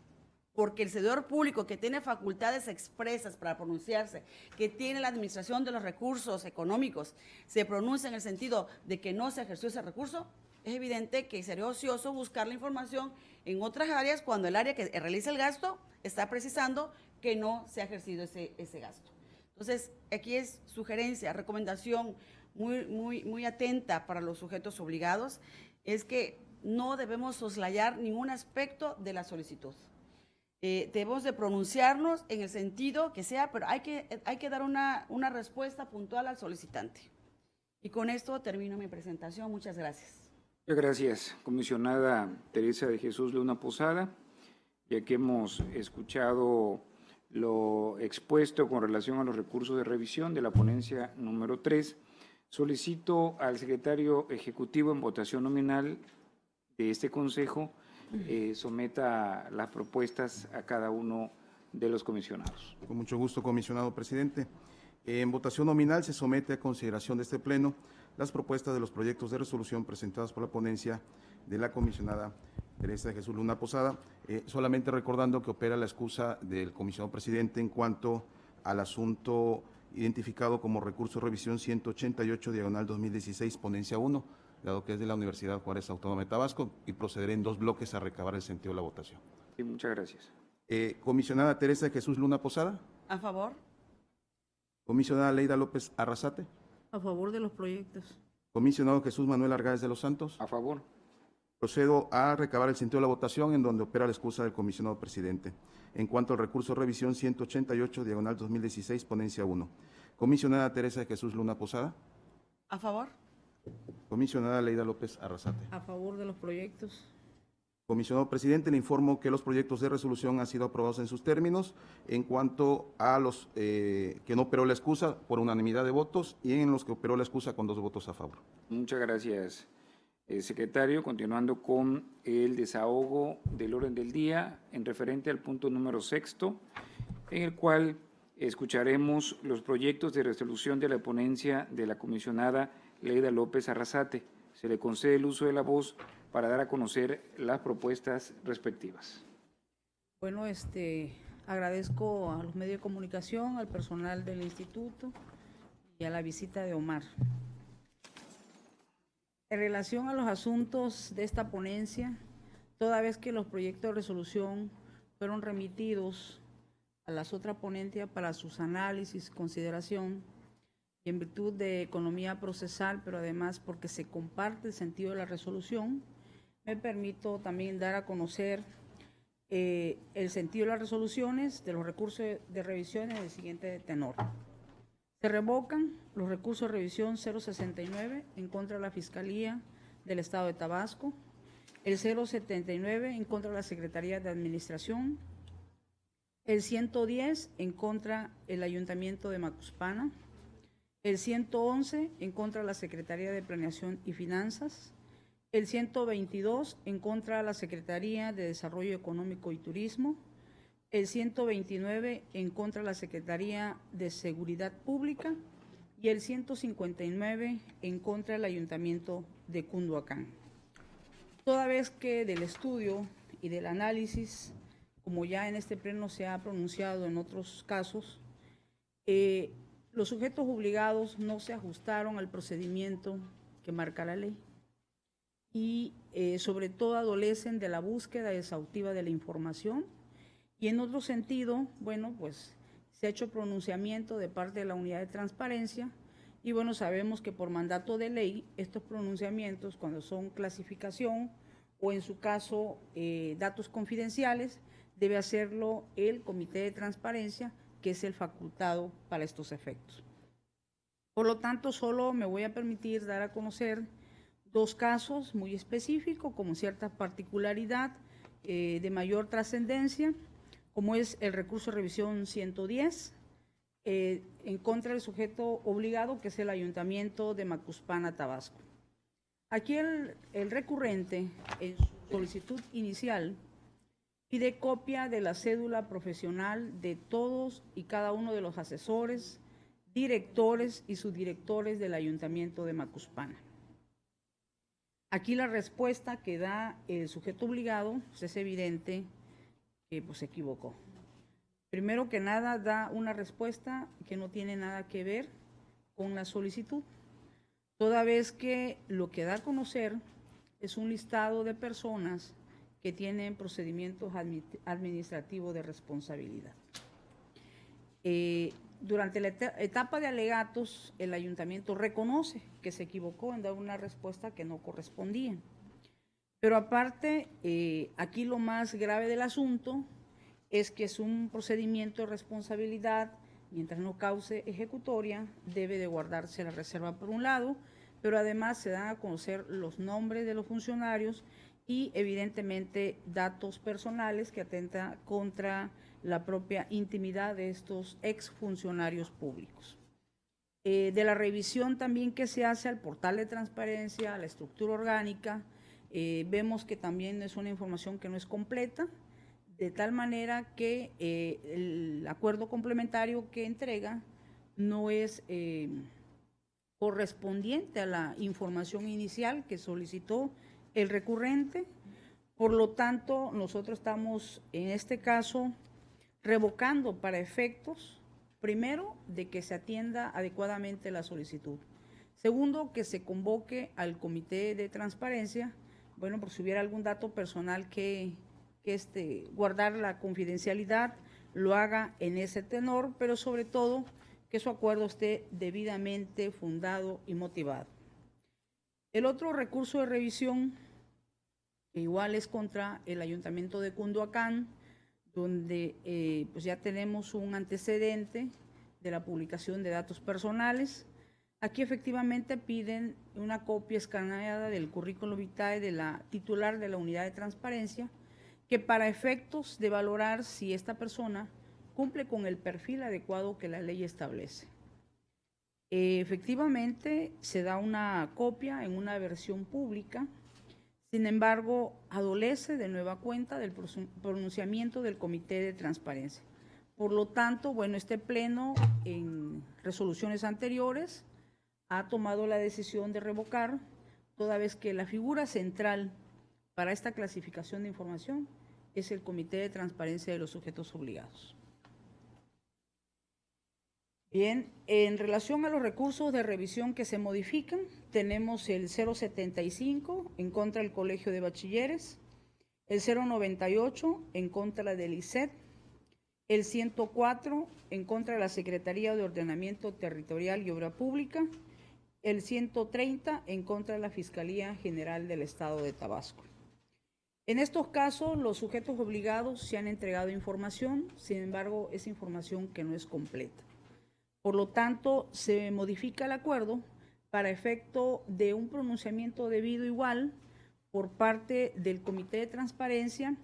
porque el servidor público que tiene facultades expresas para pronunciarse, que tiene la administración de los recursos económicos, se pronuncia en el sentido de que no se ejerció ese recurso, es evidente que sería ocioso buscar la información en otras áreas cuando el área que realiza el gasto está precisando que no se ha ejercido ese gasto. Entonces, aquí es sugerencia, recomendación muy atenta para los sujetos obligados, es que no debemos soslayar ningún aspecto de la solicitud. Debemos de pronunciarnos en el sentido que sea, pero hay que dar una respuesta puntual al solicitante. Y con esto termino mi presentación. Muchas gracias. Muchas gracias, comisionada Teresa de Jesús Luna Posada. Ya que hemos escuchado lo expuesto con relación a los recursos de revisión de la ponencia número 3, solicito al secretario ejecutivo en votación nominal de este consejo someta las propuestas a cada uno de los comisionados. Con mucho gusto, comisionado presidente. En votación nominal se somete a consideración de este pleno las propuestas de los proyectos de resolución presentados por la ponencia de la comisionada Teresa de Jesús Luna Posada, solamente recordando que opera la excusa del comisionado presidente en cuanto al asunto identificado como recurso de revisión 188/2016, ponencia 1, dado que es de la Universidad Juárez Autónoma de Tabasco, y procederé en 2 bloques a recabar el sentido de la votación. Sí, muchas gracias. Comisionada Teresa de Jesús Luna Posada. A favor. Comisionada Leida López Arrasate. A favor de los proyectos. Comisionado Jesús Manuel Argáez de los Santos. A favor. Procedo a recabar el sentido de la votación en donde opera la excusa del comisionado presidente. En cuanto al recurso de revisión 188, diagonal 2016, ponencia 1. Comisionada Teresa de Jesús Luna Posada. A favor. Comisionada Leida López Arrasate. A favor de los proyectos. Comisionado presidente, le informo que los proyectos de resolución han sido aprobados en sus términos. En cuanto a los que no operó la excusa, por unanimidad de votos, y en los que operó la excusa, con 2 votos a favor. Muchas gracias, secretario. Continuando con el desahogo del orden del día en referente al punto número 6, en el cual escucharemos los proyectos de resolución de la ponencia de la comisionada Leida López Arrasate. Se le concede el uso de la voz para dar a conocer las propuestas respectivas. Bueno, agradezco a los medios de comunicación, al personal del instituto y a la visita de Omar. En relación a los asuntos de esta ponencia, toda vez que los proyectos de resolución fueron remitidos a las otras ponencias para sus análisis y consideración, y en virtud de economía procesal, pero además porque se comparte el sentido de la resolución, me permito también dar a conocer el sentido de las resoluciones de los recursos de revisión en el siguiente tenor. Se revocan los recursos de revisión 069 en contra de la Fiscalía del Estado de Tabasco, el 079 en contra de la Secretaría de Administración, el 110 en contra del Ayuntamiento de Macuspana, el 111 en contra de la Secretaría de Planeación y Finanzas, el 122 en contra de la Secretaría de Desarrollo Económico y Turismo, el 129 en contra de la Secretaría de Seguridad Pública y el 159 en contra del Ayuntamiento de Cunduacán. Toda vez que del estudio y del análisis, como ya en este pleno se ha pronunciado en otros casos, los sujetos obligados no se ajustaron al procedimiento que marca la ley y sobre todo adolecen de la búsqueda exhaustiva de la información, y en otro sentido, bueno, pues se ha hecho pronunciamiento de parte de la Unidad de Transparencia, y bueno, sabemos que por mandato de ley estos pronunciamientos, cuando son clasificación o en su caso datos confidenciales, debe hacerlo el Comité de Transparencia, que es el facultado para estos efectos. Por lo tanto, solo me voy a permitir dar a conocer 2 casos muy específicos, con cierta particularidad de mayor trascendencia, como es el recurso de revisión 110, en contra del sujeto obligado, que es el Ayuntamiento de Macuspana, Tabasco. Aquí el recurrente, en su solicitud inicial, pide copia de la cédula profesional de todos y cada uno de los asesores, directores y subdirectores del Ayuntamiento de Macuspana. Aquí la respuesta que da el sujeto obligado, pues es evidente que se equivocó. Primero que nada, da una respuesta que no tiene nada que ver con la solicitud, toda vez que lo que da a conocer es un listado de personas que tienen procedimientos administrativos de responsabilidad. Durante la etapa de alegatos, el ayuntamiento reconoce que se equivocó en dar una respuesta que no correspondía. Pero aparte, aquí lo más grave del asunto es que es un procedimiento de responsabilidad, mientras no cause ejecutoria, debe de guardarse la reserva por un lado, pero además se dan a conocer los nombres de los funcionarios y evidentemente datos personales que atentan contra la propia intimidad de estos exfuncionarios públicos. De la revisión también que se hace al portal de transparencia, a la estructura orgánica, vemos que también es una información que no es completa, de tal manera que el acuerdo complementario que entrega no es correspondiente a la información inicial que solicitó el recurrente. Por lo tanto, nosotros estamos en este caso revocando para efectos, primero, de que se atienda adecuadamente la solicitud. Segundo, que se convoque al Comité de Transparencia, bueno, por si hubiera algún dato personal que guardar la confidencialidad, lo haga en ese tenor, pero sobre todo que su acuerdo esté debidamente fundado y motivado. El otro recurso de revisión, que igual es contra el Ayuntamiento de Cunduacán, donde pues ya tenemos un antecedente de la publicación de datos personales. Aquí efectivamente piden una copia escaneada del currículo vitae de la titular de la unidad de transparencia, que para efectos de valorar si esta persona cumple con el perfil adecuado que la ley establece. Efectivamente, se da una copia en una versión pública, sin embargo, adolece de nueva cuenta del pronunciamiento del Comité de Transparencia. Por lo tanto, bueno, este Pleno, en resoluciones anteriores, ha tomado la decisión de revocar, toda vez que la figura central para esta clasificación de información es el Comité de Transparencia de los Sujetos Obligados. Bien, en relación a los recursos de revisión que se modifican, tenemos el 075 en contra del Colegio de Bachilleres, el 098 en contra del ICET, el 104 en contra de la Secretaría de Ordenamiento Territorial y Obra Pública, el 130 en contra de la Fiscalía General del Estado de Tabasco. En estos casos, los sujetos obligados se han entregado información, sin embargo, es información que no es completa. Por lo tanto, se modifica el acuerdo para efecto de un pronunciamiento debido igual por parte del Comité de Transparencia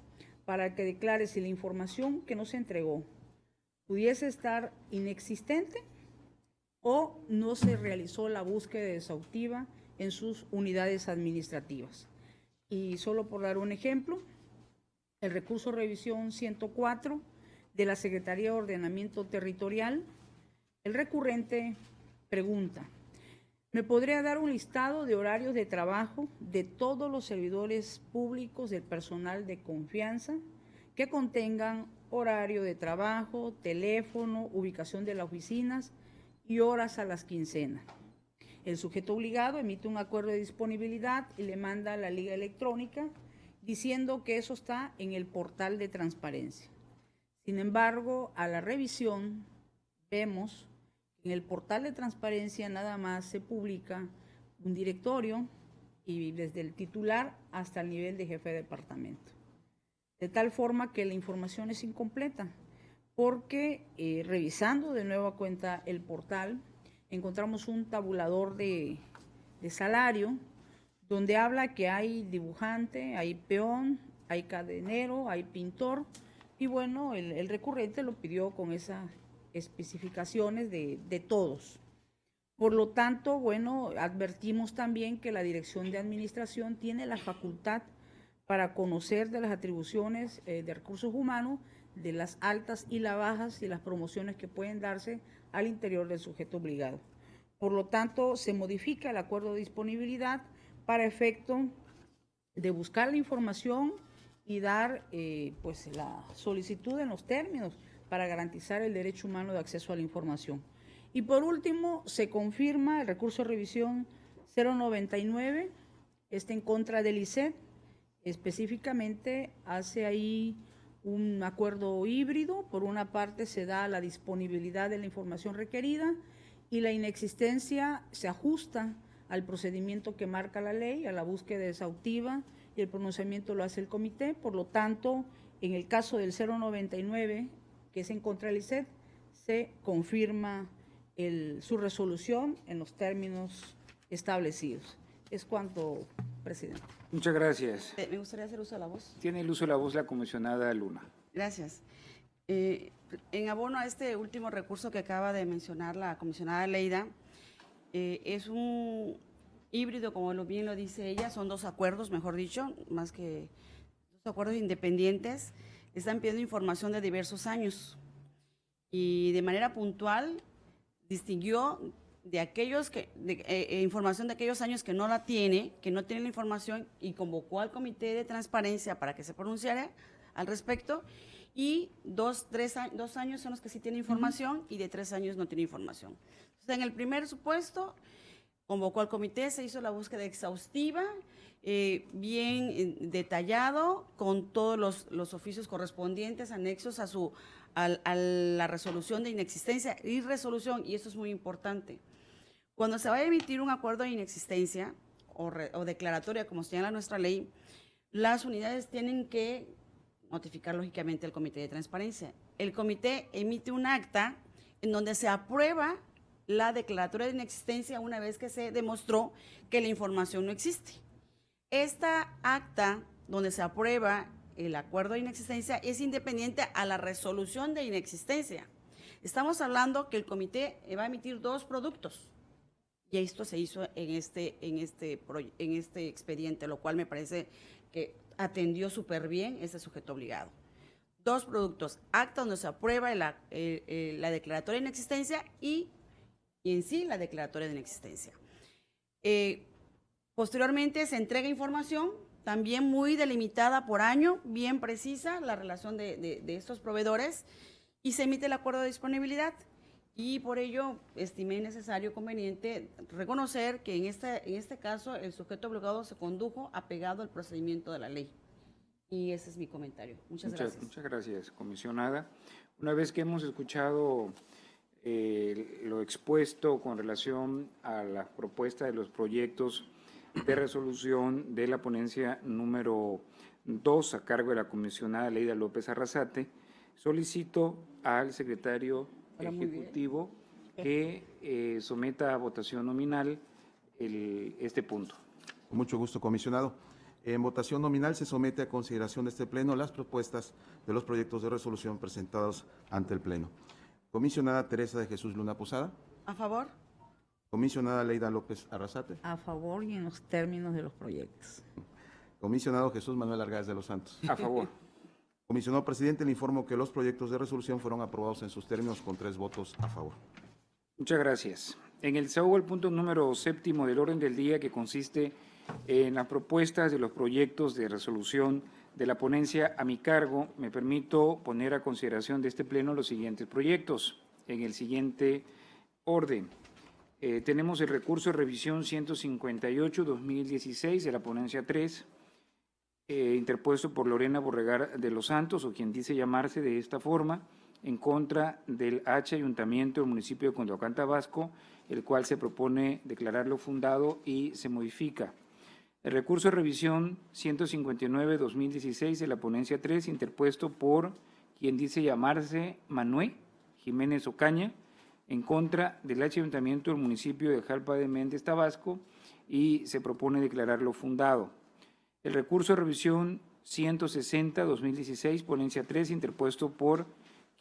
para que declare si la información que no se entregó pudiese estar inexistente o no se realizó la búsqueda exhaustiva en sus unidades administrativas. Y solo por dar un ejemplo, el recurso revisión 104 de la Secretaría de Ordenamiento Territorial, el recurrente pregunta: ¿me podría dar un listado de horarios de trabajo de todos los servidores públicos del personal de confianza que contengan horario de trabajo, teléfono, ubicación de las oficinas y horas a las quincenas? El sujeto obligado emite un acuerdo de disponibilidad y le manda a la liga electrónica diciendo que eso está en el portal de transparencia. Sin embargo, a la revisión vemos que en el portal de transparencia nada más se publica un directorio y desde el titular hasta el nivel de jefe de departamento. De tal forma que la información es incompleta, porque revisando de nueva cuenta el portal, encontramos un tabulador de salario donde habla que hay dibujante, hay peón, hay cadenero, hay pintor, y bueno, el recurrente lo pidió con esas especificaciones de todos. Por lo tanto, bueno, advertimos también que la Dirección de Administración tiene la facultad para conocer de las atribuciones de recursos humanos, de las altas y las bajas y las promociones que pueden darse al interior del sujeto obligado. Por lo tanto, se modifica el acuerdo de disponibilidad para efecto de buscar la información y dar pues la solicitud en los términos para garantizar el derecho humano de acceso a la información. Y por último, se confirma el recurso de revisión 099, en contra del ICET. Específicamente hace ahí un acuerdo híbrido. Por una parte se da la disponibilidad de la información requerida y la inexistencia se ajusta al procedimiento que marca la ley, a la búsqueda exhaustiva, y el pronunciamiento lo hace el comité. Por lo tanto, en el caso del 099, que es en contra del ICET, se confirma su resolución en los términos establecidos. Es cuanto, presidente. Muchas gracias. Me gustaría hacer uso de la voz. Tiene el uso de la voz la comisionada Luna. Gracias. En abono a este último recurso que acaba de mencionar la comisionada Leida, es un híbrido, como bien lo dice ella, son dos acuerdos, mejor dicho, más que dos acuerdos independientes. Están pidiendo información de diversos años y de manera puntual distinguió de aquellos información de aquellos años que no la tiene, que no tiene la información, y convocó al Comité de Transparencia para que se pronunciara al respecto, y 2 años son los que sí tienen información y de 3 años no tiene información. Entonces, en el primer supuesto, convocó al comité, se hizo la búsqueda exhaustiva, bien detallado, con todos los oficios correspondientes, anexos a la resolución de inexistencia y resolución, y esto es muy importante. Cuando se va a emitir un acuerdo de inexistencia o declaratoria, como señala nuestra ley, las unidades tienen que notificar lógicamente al Comité de Transparencia. El comité emite un acta en donde se aprueba la declaratoria de inexistencia una vez que se demostró que la información no existe. Esta acta donde se aprueba el acuerdo de inexistencia es independiente a la resolución de inexistencia. Estamos hablando que el comité va a emitir 2 productos y esto se hizo en este expediente, lo cual me parece que atendió súper bien ese sujeto obligado. 2 productos, acta donde se aprueba la declaratoria de inexistencia y en sí la declaratoria de inexistencia. Posteriormente se entrega información, también muy delimitada por año, bien precisa la relación de estos proveedores, y se emite el acuerdo de disponibilidad. Y por ello estimé necesario, conveniente, reconocer que en este caso el sujeto obligado se condujo apegado al procedimiento de la ley. Y ese es mi comentario. Muchas gracias. Muchas gracias, comisionada. Una vez que hemos escuchado lo expuesto con relación a la propuesta de los proyectos de resolución de la ponencia número 2 a cargo de la comisionada Leida López Arrasate, solicito al secretario ejecutivo que someta a votación nominal este punto. Con mucho gusto, comisionado. En votación nominal se somete a consideración de este Pleno las propuestas de los proyectos de resolución presentados ante el Pleno. Comisionada Teresa de Jesús Luna Posada. ¿A favor? Comisionada Leida López Arrasate. A favor y en los términos de los proyectos. Comisionado Jesús Manuel Argáez de los Santos. A favor. Comisionado presidente, le informo que los proyectos de resolución fueron aprobados en sus términos con 3 votos a favor. Muchas gracias. En el desahogo, el punto número 7 del orden del día, que consiste en las propuestas de los proyectos de resolución de la ponencia a mi cargo, me permito poner a consideración de este Pleno los siguientes proyectos. En el siguiente orden, tenemos el recurso de revisión 158-2016 de la ponencia 3, interpuesto por Lorena Borregar de los Santos, o quien dice llamarse de esta forma, en contra del Ayuntamiento del municipio de Condoacán, Tabasco, el cual se propone declararlo fundado y se modifica. El recurso de revisión 159-2016 de la ponencia 3, interpuesto por quien dice llamarse Manuel Jiménez Ocaña, en contra del Ayuntamiento del municipio de Jalpa de Méndez, Tabasco, y se propone declararlo fundado. El recurso de revisión 160-2016, ponencia 3, interpuesto por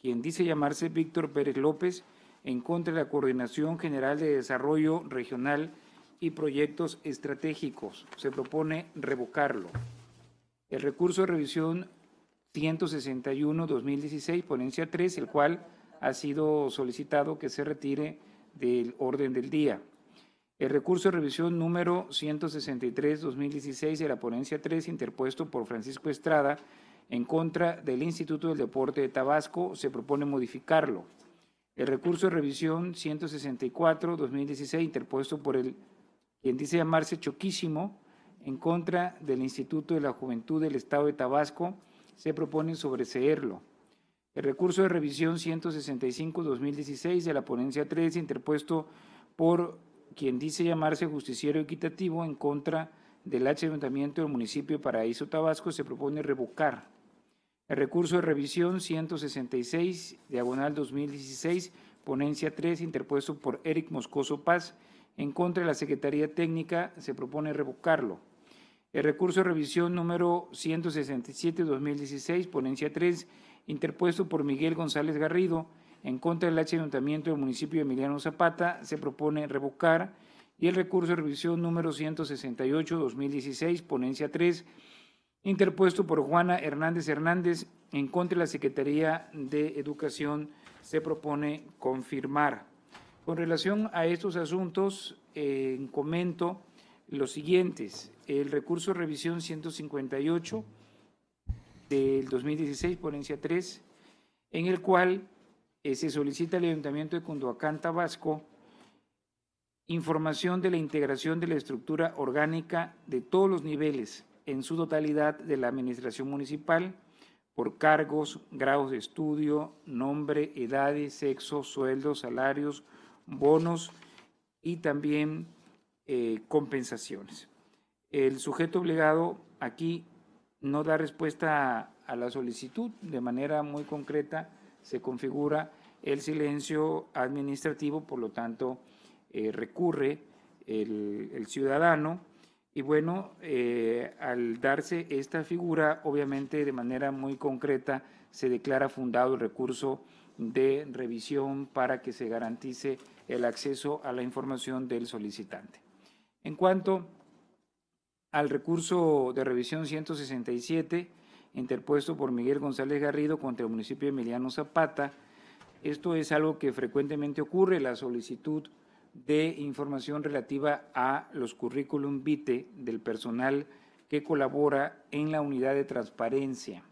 quien dice llamarse Víctor Pérez López, en contra de la Coordinación General de Desarrollo Regional y Proyectos Estratégicos. Se propone revocarlo. El recurso de revisión 161-2016, ponencia 3, el cual ha sido solicitado que se retire del orden del día. El recurso de revisión número 163-2016 de la ponencia 3, interpuesto por Francisco Estrada, en contra del Instituto del Deporte de Tabasco, se propone modificarlo. El recurso de revisión 164-2016, interpuesto por quien dice llamarse Choquísimo, en contra del Instituto de la Juventud del Estado de Tabasco, se propone sobreseerlo. El recurso de revisión 165-2016 de la ponencia 3, interpuesto por quien dice llamarse Justiciero Equitativo, en contra del Ayuntamiento del municipio de Paraíso, Tabasco, se propone revocar. El recurso de revisión 166-2016, ponencia 3, interpuesto por Eric Moscoso Paz, en contra de la Secretaría Técnica, se propone revocarlo. El recurso de revisión número 167-2016, ponencia 3, interpuesto por Miguel González Garrido, en contra del Ayuntamiento del municipio de Emiliano Zapata, se propone revocar. Y el recurso de revisión número 168-2016, ponencia 3, interpuesto por Juana Hernández Hernández, en contra de la Secretaría de Educación, se propone confirmar. Con relación a estos asuntos, comento los siguientes. El recurso de revisión 158 del 2016, ponencia 3, en el cual se solicita al Ayuntamiento de Condoacán, Tabasco, información de la integración de la estructura orgánica de todos los niveles en su totalidad de la administración municipal, por cargos, grados de estudio, nombre, edades, sexo, sueldos, salarios, bonos y también compensaciones. El sujeto obligado aquí no da respuesta a la solicitud. De manera muy concreta se configura el silencio administrativo, por lo tanto recurre el ciudadano. Y bueno, al darse esta figura, obviamente de manera muy concreta se declara fundado el recurso de revisión para que se garantice el acceso a la información del solicitante. En cuanto al recurso de revisión 167, interpuesto por Miguel González Garrido contra el municipio de Emiliano Zapata, esto es algo que frecuentemente ocurre, la solicitud de información relativa a los currículum vitae del personal que colabora en la unidad de transparencia,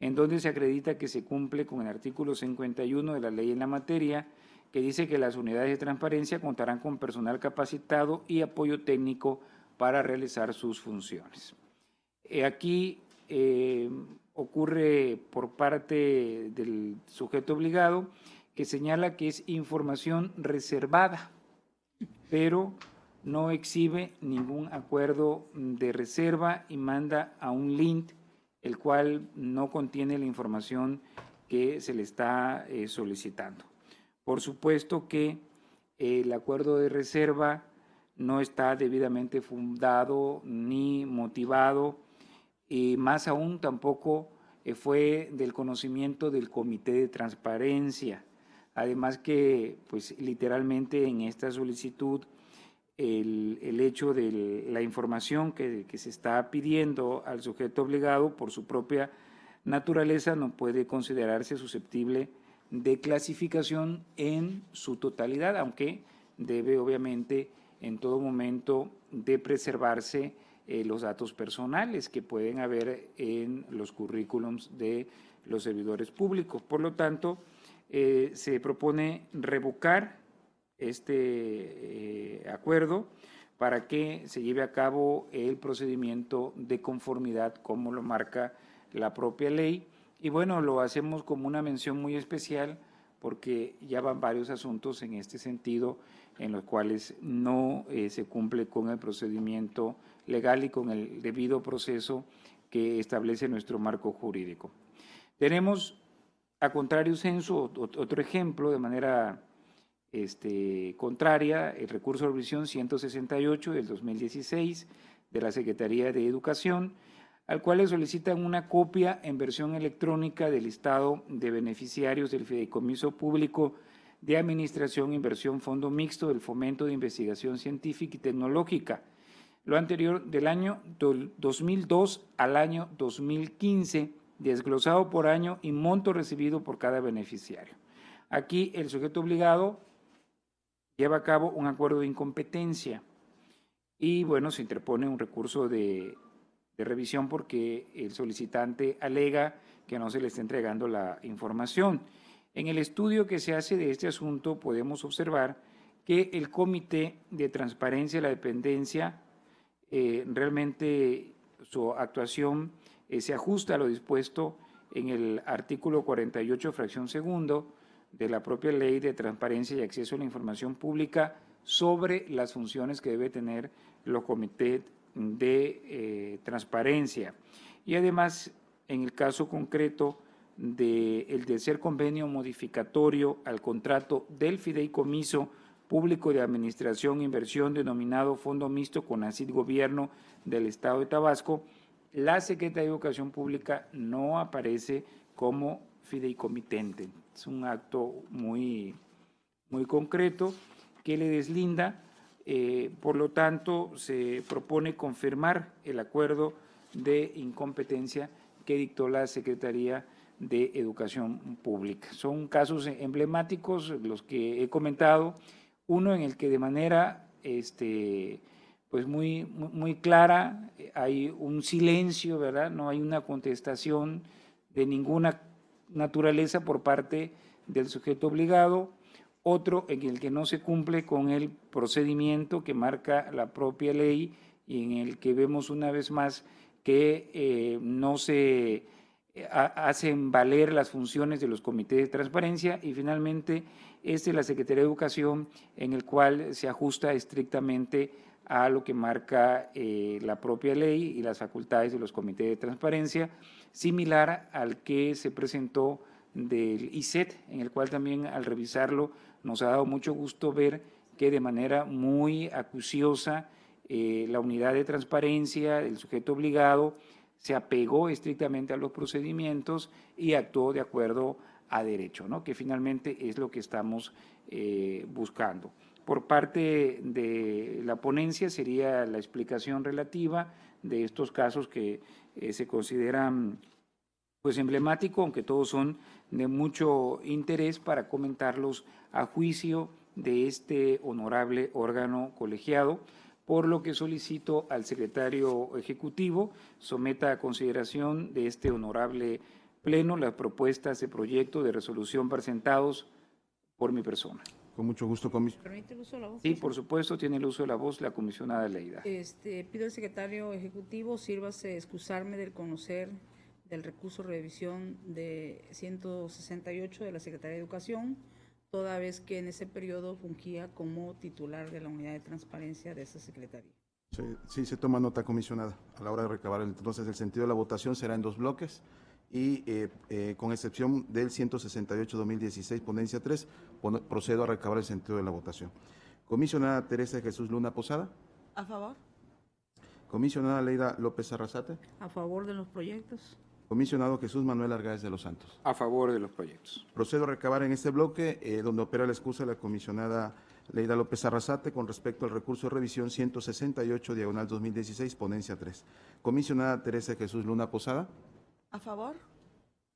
en donde se acredita que se cumple con el artículo 51 de la ley en la materia, que dice que las unidades de transparencia contarán con personal capacitado y apoyo técnico para realizar sus funciones. Aquí ocurre por parte del sujeto obligado que señala que es información reservada, pero no exhibe ningún acuerdo de reserva y manda a un link el cual no contiene la información que se le está solicitando. Por supuesto que el acuerdo de reserva no está debidamente fundado ni motivado, y más aún tampoco fue del conocimiento del Comité de Transparencia. Además que, pues, literalmente en esta solicitud, el hecho de la información que se está pidiendo al sujeto obligado por su propia naturaleza no puede considerarse susceptible de clasificación en su totalidad, aunque debe obviamente en todo momento de preservarse los datos personales que pueden haber en los currículums de los servidores públicos. Por lo tanto, se propone revocar este acuerdo para que se lleve a cabo el procedimiento de conformidad como lo marca la propia ley. Y bueno, lo hacemos como una mención muy especial porque ya van varios asuntos en este sentido en los cuales no se cumple con el procedimiento legal y con el debido proceso que establece nuestro marco jurídico. Tenemos, a contrario censo, otro ejemplo de manera contraria, el recurso de revisión 168 del 2016 de la Secretaría de Educación, al cual le solicitan una copia en versión electrónica del listado de beneficiarios del Fideicomiso Público de Administración e Inversión Fondo Mixto del Fomento de Investigación Científica y Tecnológica, lo anterior del año 2002 al año 2015, desglosado por año y monto recibido por cada beneficiario. Aquí el sujeto obligado lleva a cabo un acuerdo de incompetencia y, bueno, se interpone un recurso de revisión porque el solicitante alega que no se le está entregando la información. En el estudio que se hace de este asunto podemos observar que el Comité de Transparencia de la Dependencia realmente su actuación se ajusta a lo dispuesto en el artículo 48, fracción segundo, de la propia Ley de Transparencia y Acceso a la Información Pública sobre las funciones que debe tener los comités de transparencia. Y además, en el caso concreto del tercer convenio modificatorio al contrato del Fideicomiso Público de Administración e Inversión denominado Fondo Mixto CONACYT Gobierno del Estado de Tabasco, la Secretaría de Educación Pública no aparece como fideicomitente. Es un acto muy concreto que le deslinda, por lo tanto se propone confirmar el acuerdo de incompetencia que dictó la Secretaría de Educación Pública. Son casos emblemáticos los que he comentado, uno en el que de manera pues muy clara hay un silencio, ¿verdad? No hay una contestación de ninguna naturaleza por parte del sujeto obligado. otro en el que no se cumple con el procedimiento que marca la propia ley y en el que vemos una vez más que no se hacen valer las funciones de los comités de transparencia, y finalmente la Secretaría de Educación, en el cual se ajusta estrictamente a lo que marca la propia ley y las facultades de los comités de transparencia, similar al que se presentó del ICET, en el cual también al revisarlo nos ha dado mucho gusto ver que de manera muy acuciosa la unidad de transparencia, el sujeto obligado, se apegó estrictamente a los procedimientos y actuó de acuerdo a derecho, ¿no? Que finalmente es lo que estamos buscando. Por parte de la ponencia sería la explicación relativa de estos casos que se consideran pues emblemáticos, aunque todos son de mucho interés para comentarlos a juicio de este honorable órgano colegiado, por lo que solicito al secretario ejecutivo someta a consideración de este honorable pleno las propuestas de proyecto de resolución presentados por mi persona. Con mucho gusto, ¿Permite el uso de la voz? Sí, por supuesto, tiene el uso de la voz la comisionada Leida. Pido al secretario ejecutivo sírvase excusarme del conocer del recurso de revisión de 168 de la Secretaría de Educación, toda vez que en ese periodo fungía como titular de la unidad de transparencia de esa secretaría. Sí, se toma nota, comisionada. A la hora de recabar, entonces, el sentido de la votación será en dos bloques y con excepción del 168-2016, ponencia 3, procedo a recabar el sentido de la votación. Comisionada Teresa Jesús Luna Posada. A favor. Comisionada Leida López Arrasate. A favor de los proyectos. Comisionado Jesús Manuel Argáez de los Santos. A favor de los proyectos. Procedo a recabar en este bloque, donde opera la excusa de la comisionada Leida López Arrasate con respecto al recurso de revisión 168/2016, ponencia 3. Comisionada Teresa Jesús Luna Posada. A favor.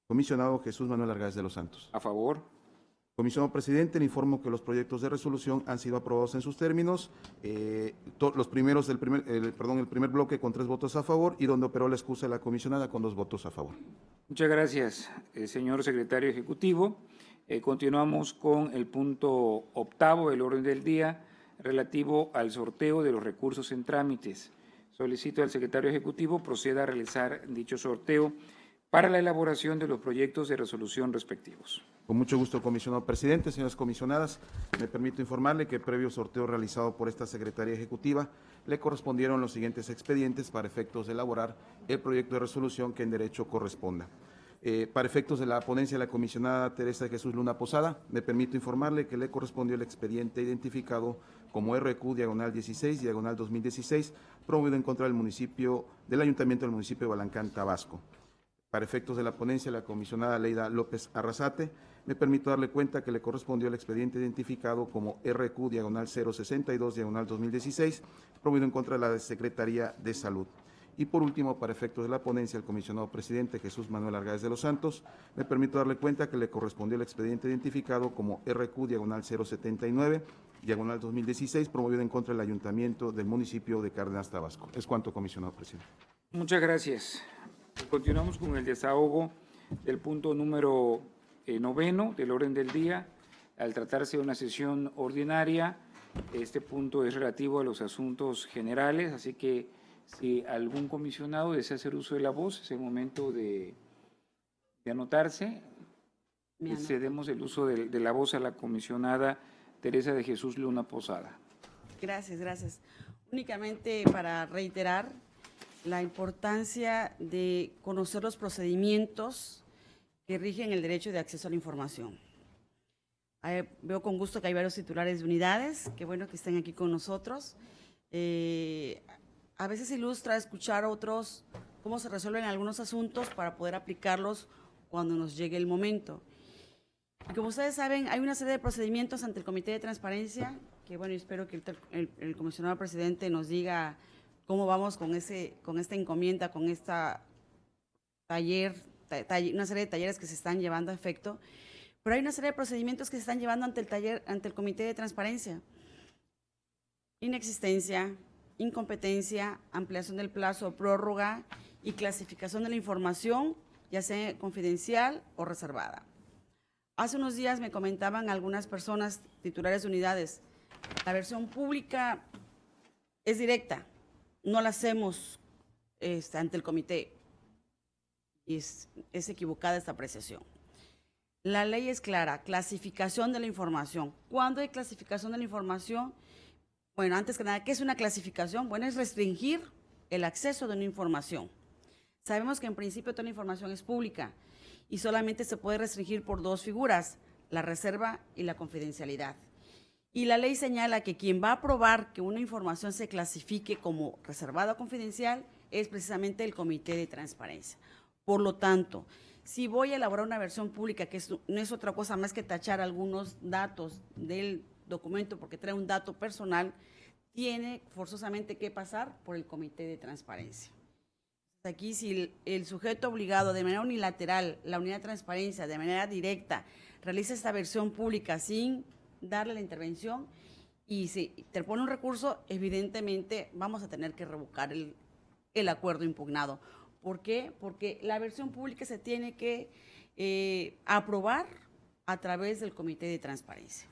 Comisionado Jesús Manuel Argáez de los Santos. A favor. Comisionado presidente, le informo que los proyectos de resolución han sido aprobados en sus términos. Los primeros el primer bloque con 3 votos a favor y donde operó la excusa de la comisionada con 2 votos a favor. Muchas gracias, señor secretario ejecutivo. Continuamos con el punto 8º del orden del día relativo al sorteo de los recursos en trámites. Solicito al secretario ejecutivo proceda a realizar dicho sorteo para la elaboración de los proyectos de resolución respectivos. Con mucho gusto, comisionado presidente. Señoras comisionadas, me permito informarle que previo sorteo realizado por esta Secretaría Ejecutiva, le correspondieron los siguientes expedientes para efectos de elaborar el proyecto de resolución que en derecho corresponda. Para efectos de la ponencia de la comisionada Teresa Jesús Luna Posada, me permito informarle que le correspondió el expediente identificado como RQ-16/2016, promovido en contra del Ayuntamiento del municipio de Balancán, Tabasco. Para efectos de la ponencia de la comisionada Leida López Arrasate, me permito darle cuenta que le correspondió el expediente identificado como RQ-062/2016, promovido en contra de la Secretaría de Salud. Y por último, para efectos de la ponencia del comisionado presidente Jesús Manuel Argáez de los Santos, me permito darle cuenta que le correspondió el expediente identificado como RQ-079/2016, promovido en contra del Ayuntamiento del municipio de Cárdenas, Tabasco. Es cuanto, comisionado presidente. Muchas gracias. Continuamos con el desahogo del punto número 9 del orden del día. Al tratarse de una sesión ordinaria, este punto es relativo a los asuntos generales, así que si algún comisionado desea hacer uso de la voz, es el momento de anotarse. Cedemos el uso de la voz a la comisionada Teresa de Jesús Luna Posada. Gracias. Únicamente para reiterar la importancia de conocer los procedimientos que rigen el derecho de acceso a la información. Veo con gusto que hay varios titulares de unidades, qué bueno que estén aquí con nosotros. A veces ilustra escuchar a otros cómo se resuelven algunos asuntos para poder aplicarlos cuando nos llegue el momento. Y como ustedes saben, hay una serie de procedimientos ante el Comité de Transparencia, que bueno, espero que el comisionado presidente nos diga cómo vamos con esta encomienda, con esta una serie de talleres que se están llevando a efecto, pero hay una serie de procedimientos que se están llevando ante el Comité de Transparencia. Inexistencia, incompetencia, ampliación del plazo, prórroga y clasificación de la información, ya sea confidencial o reservada. Hace unos días me comentaban algunas personas titulares de unidades, la versión pública es directa, no la hacemos ante el comité. Y es equivocada esta apreciación. La ley es clara, clasificación de la información. ¿Cuándo hay clasificación de la información? Bueno, antes que nada, ¿qué es una clasificación? Bueno, es restringir el acceso de una información. Sabemos que en principio toda la información es pública y solamente se puede restringir por dos figuras, la reserva y la confidencialidad. Y la ley señala que quien va a aprobar que una información se clasifique como reservada o confidencial es precisamente el Comité de Transparencia. Por lo tanto, si voy a elaborar una versión pública, que no es otra cosa más que tachar algunos datos del documento porque trae un dato personal, tiene forzosamente que pasar por el Comité de Transparencia. Aquí, si el sujeto obligado de manera unilateral, la unidad de transparencia, de manera directa, realiza esta versión pública sin darle la intervención y se interpone un recurso, evidentemente vamos a tener que revocar el acuerdo impugnado. ¿Por qué? Porque la versión pública se tiene que aprobar a través del Comité de Transparencia.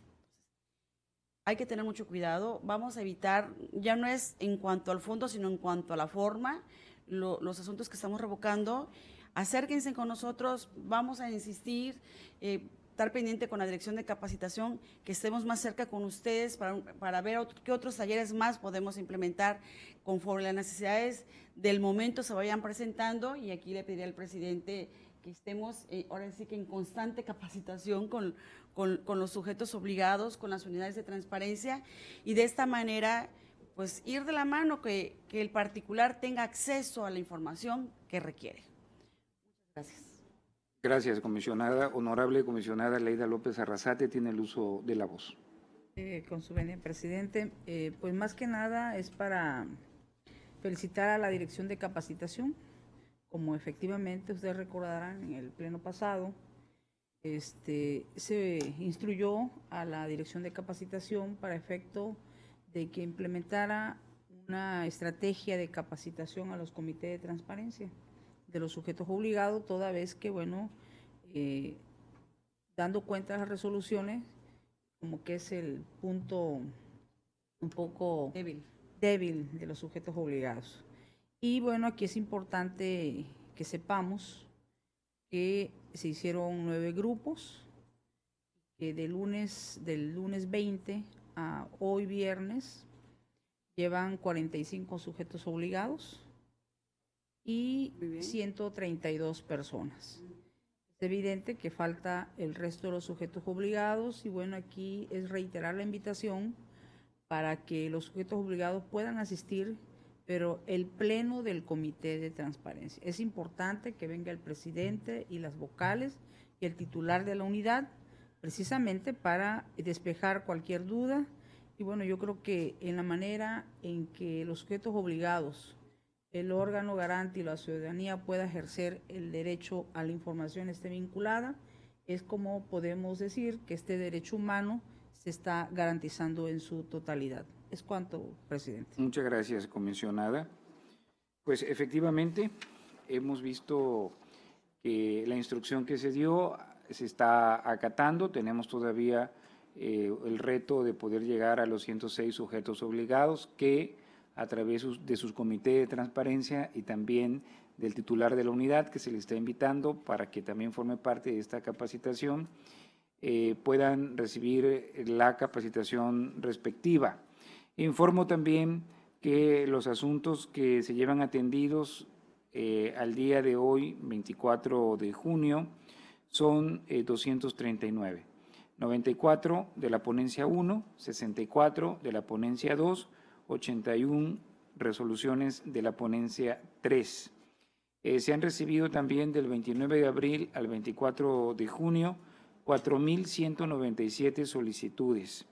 Hay que tener mucho cuidado, vamos a evitar, ya no es en cuanto al fondo, sino en cuanto a la forma, los asuntos que estamos revocando. Acérquense con nosotros, vamos a insistir, estar pendiente con la Dirección de Capacitación, que estemos más cerca con ustedes para ver qué otros talleres más podemos implementar conforme las necesidades del momento se vayan presentando, y aquí le pediría al presidente que estemos ahora sí que en constante capacitación con los sujetos obligados, con las unidades de transparencia, y de esta manera pues ir de la mano que el particular tenga acceso a la información que requiere. Gracias. Gracias, comisionada. Honorable comisionada Leida López Arrasate, tiene el uso de la voz. Con su venia, presidente, pues más que nada es para felicitar a la Dirección de Capacitación. Como efectivamente ustedes recordarán, en el pleno pasado se instruyó a la Dirección de Capacitación para efecto de que implementara una estrategia de capacitación a los comités de transparencia de los sujetos obligados, toda vez que, bueno, dando cuenta de las resoluciones, como que es el punto un poco débil de los sujetos obligados. Y bueno, aquí es importante que sepamos que se hicieron 9 grupos, que del lunes 20 a hoy viernes llevan 45 sujetos obligados y 132 personas. Es evidente que falta el resto de los sujetos obligados y bueno, aquí es reiterar la invitación para que los sujetos obligados puedan asistir, pero el pleno del Comité de Transparencia. Es importante que venga el presidente y las vocales y el titular de la unidad, precisamente para despejar cualquier duda. Y bueno, yo creo que en la manera en que los sujetos obligados, el órgano garante y la ciudadanía pueda ejercer el derecho a la información esté vinculada, es como podemos decir que este derecho humano se está garantizando en su totalidad. Es cuanto, presidente. Muchas gracias, comisionada. Pues efectivamente hemos visto que la instrucción que se dio se está acatando. Tenemos todavía el reto de poder llegar a los 106 sujetos obligados que a través de sus comités de transparencia y también del titular de la unidad que se le está invitando para que también forme parte de esta capacitación, puedan recibir la capacitación respectiva. Informo también que los asuntos que se llevan atendidos al día de hoy, 24 de junio, son 239. 94 de la ponencia 1, 64 de la ponencia 2, 81 resoluciones de la ponencia 3. Se han recibido también del 29 de abril al 24 de junio 4.197 solicitudes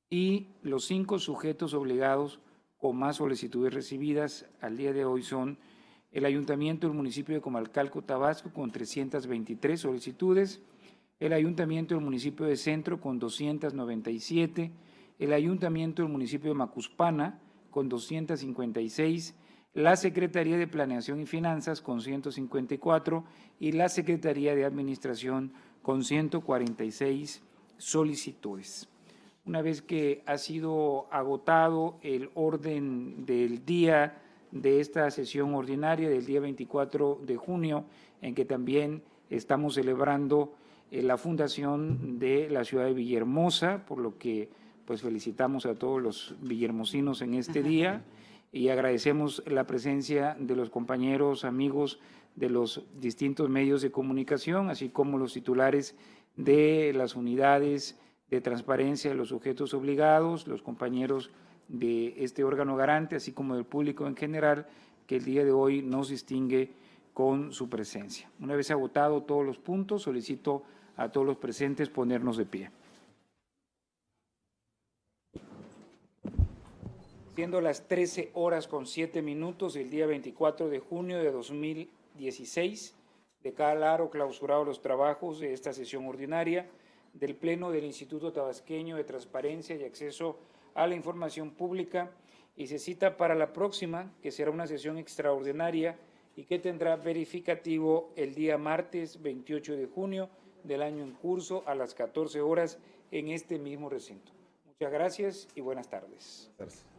y los 5 sujetos obligados con más solicitudes recibidas al día de hoy son el Ayuntamiento del municipio de Comalcalco, Tabasco, con 323 solicitudes, el Ayuntamiento del municipio de Centro con 297, el Ayuntamiento del municipio de Macuspana con 256, la Secretaría de Planeación y Finanzas con 154 y la Secretaría de Administración con 146 solicitudes. Una vez que ha sido agotado el orden del día de esta sesión ordinaria del día 24 de junio, en que también estamos celebrando la fundación de la ciudad de Villahermosa, por lo que pues felicitamos a todos los villahermosinos en este día y agradecemos la presencia de los compañeros, amigos de los distintos medios de comunicación, así como los titulares de las unidades de transparencia de los sujetos obligados, los compañeros de este órgano garante, así como del público en general, que el día de hoy nos distingue con su presencia. Una vez agotado todos los puntos, solicito a todos los presentes ponernos de pie. Siendo las 13:07 el día 24 de junio de 2016, declaro clausurados los trabajos de esta sesión ordinaria del Pleno del Instituto Tabasqueño de Transparencia y Acceso a la Información Pública y se cita para la próxima, que será una sesión extraordinaria y que tendrá verificativo el día martes 28 de junio del año en curso a las 14 horas en este mismo recinto. Muchas gracias y buenas tardes. Gracias.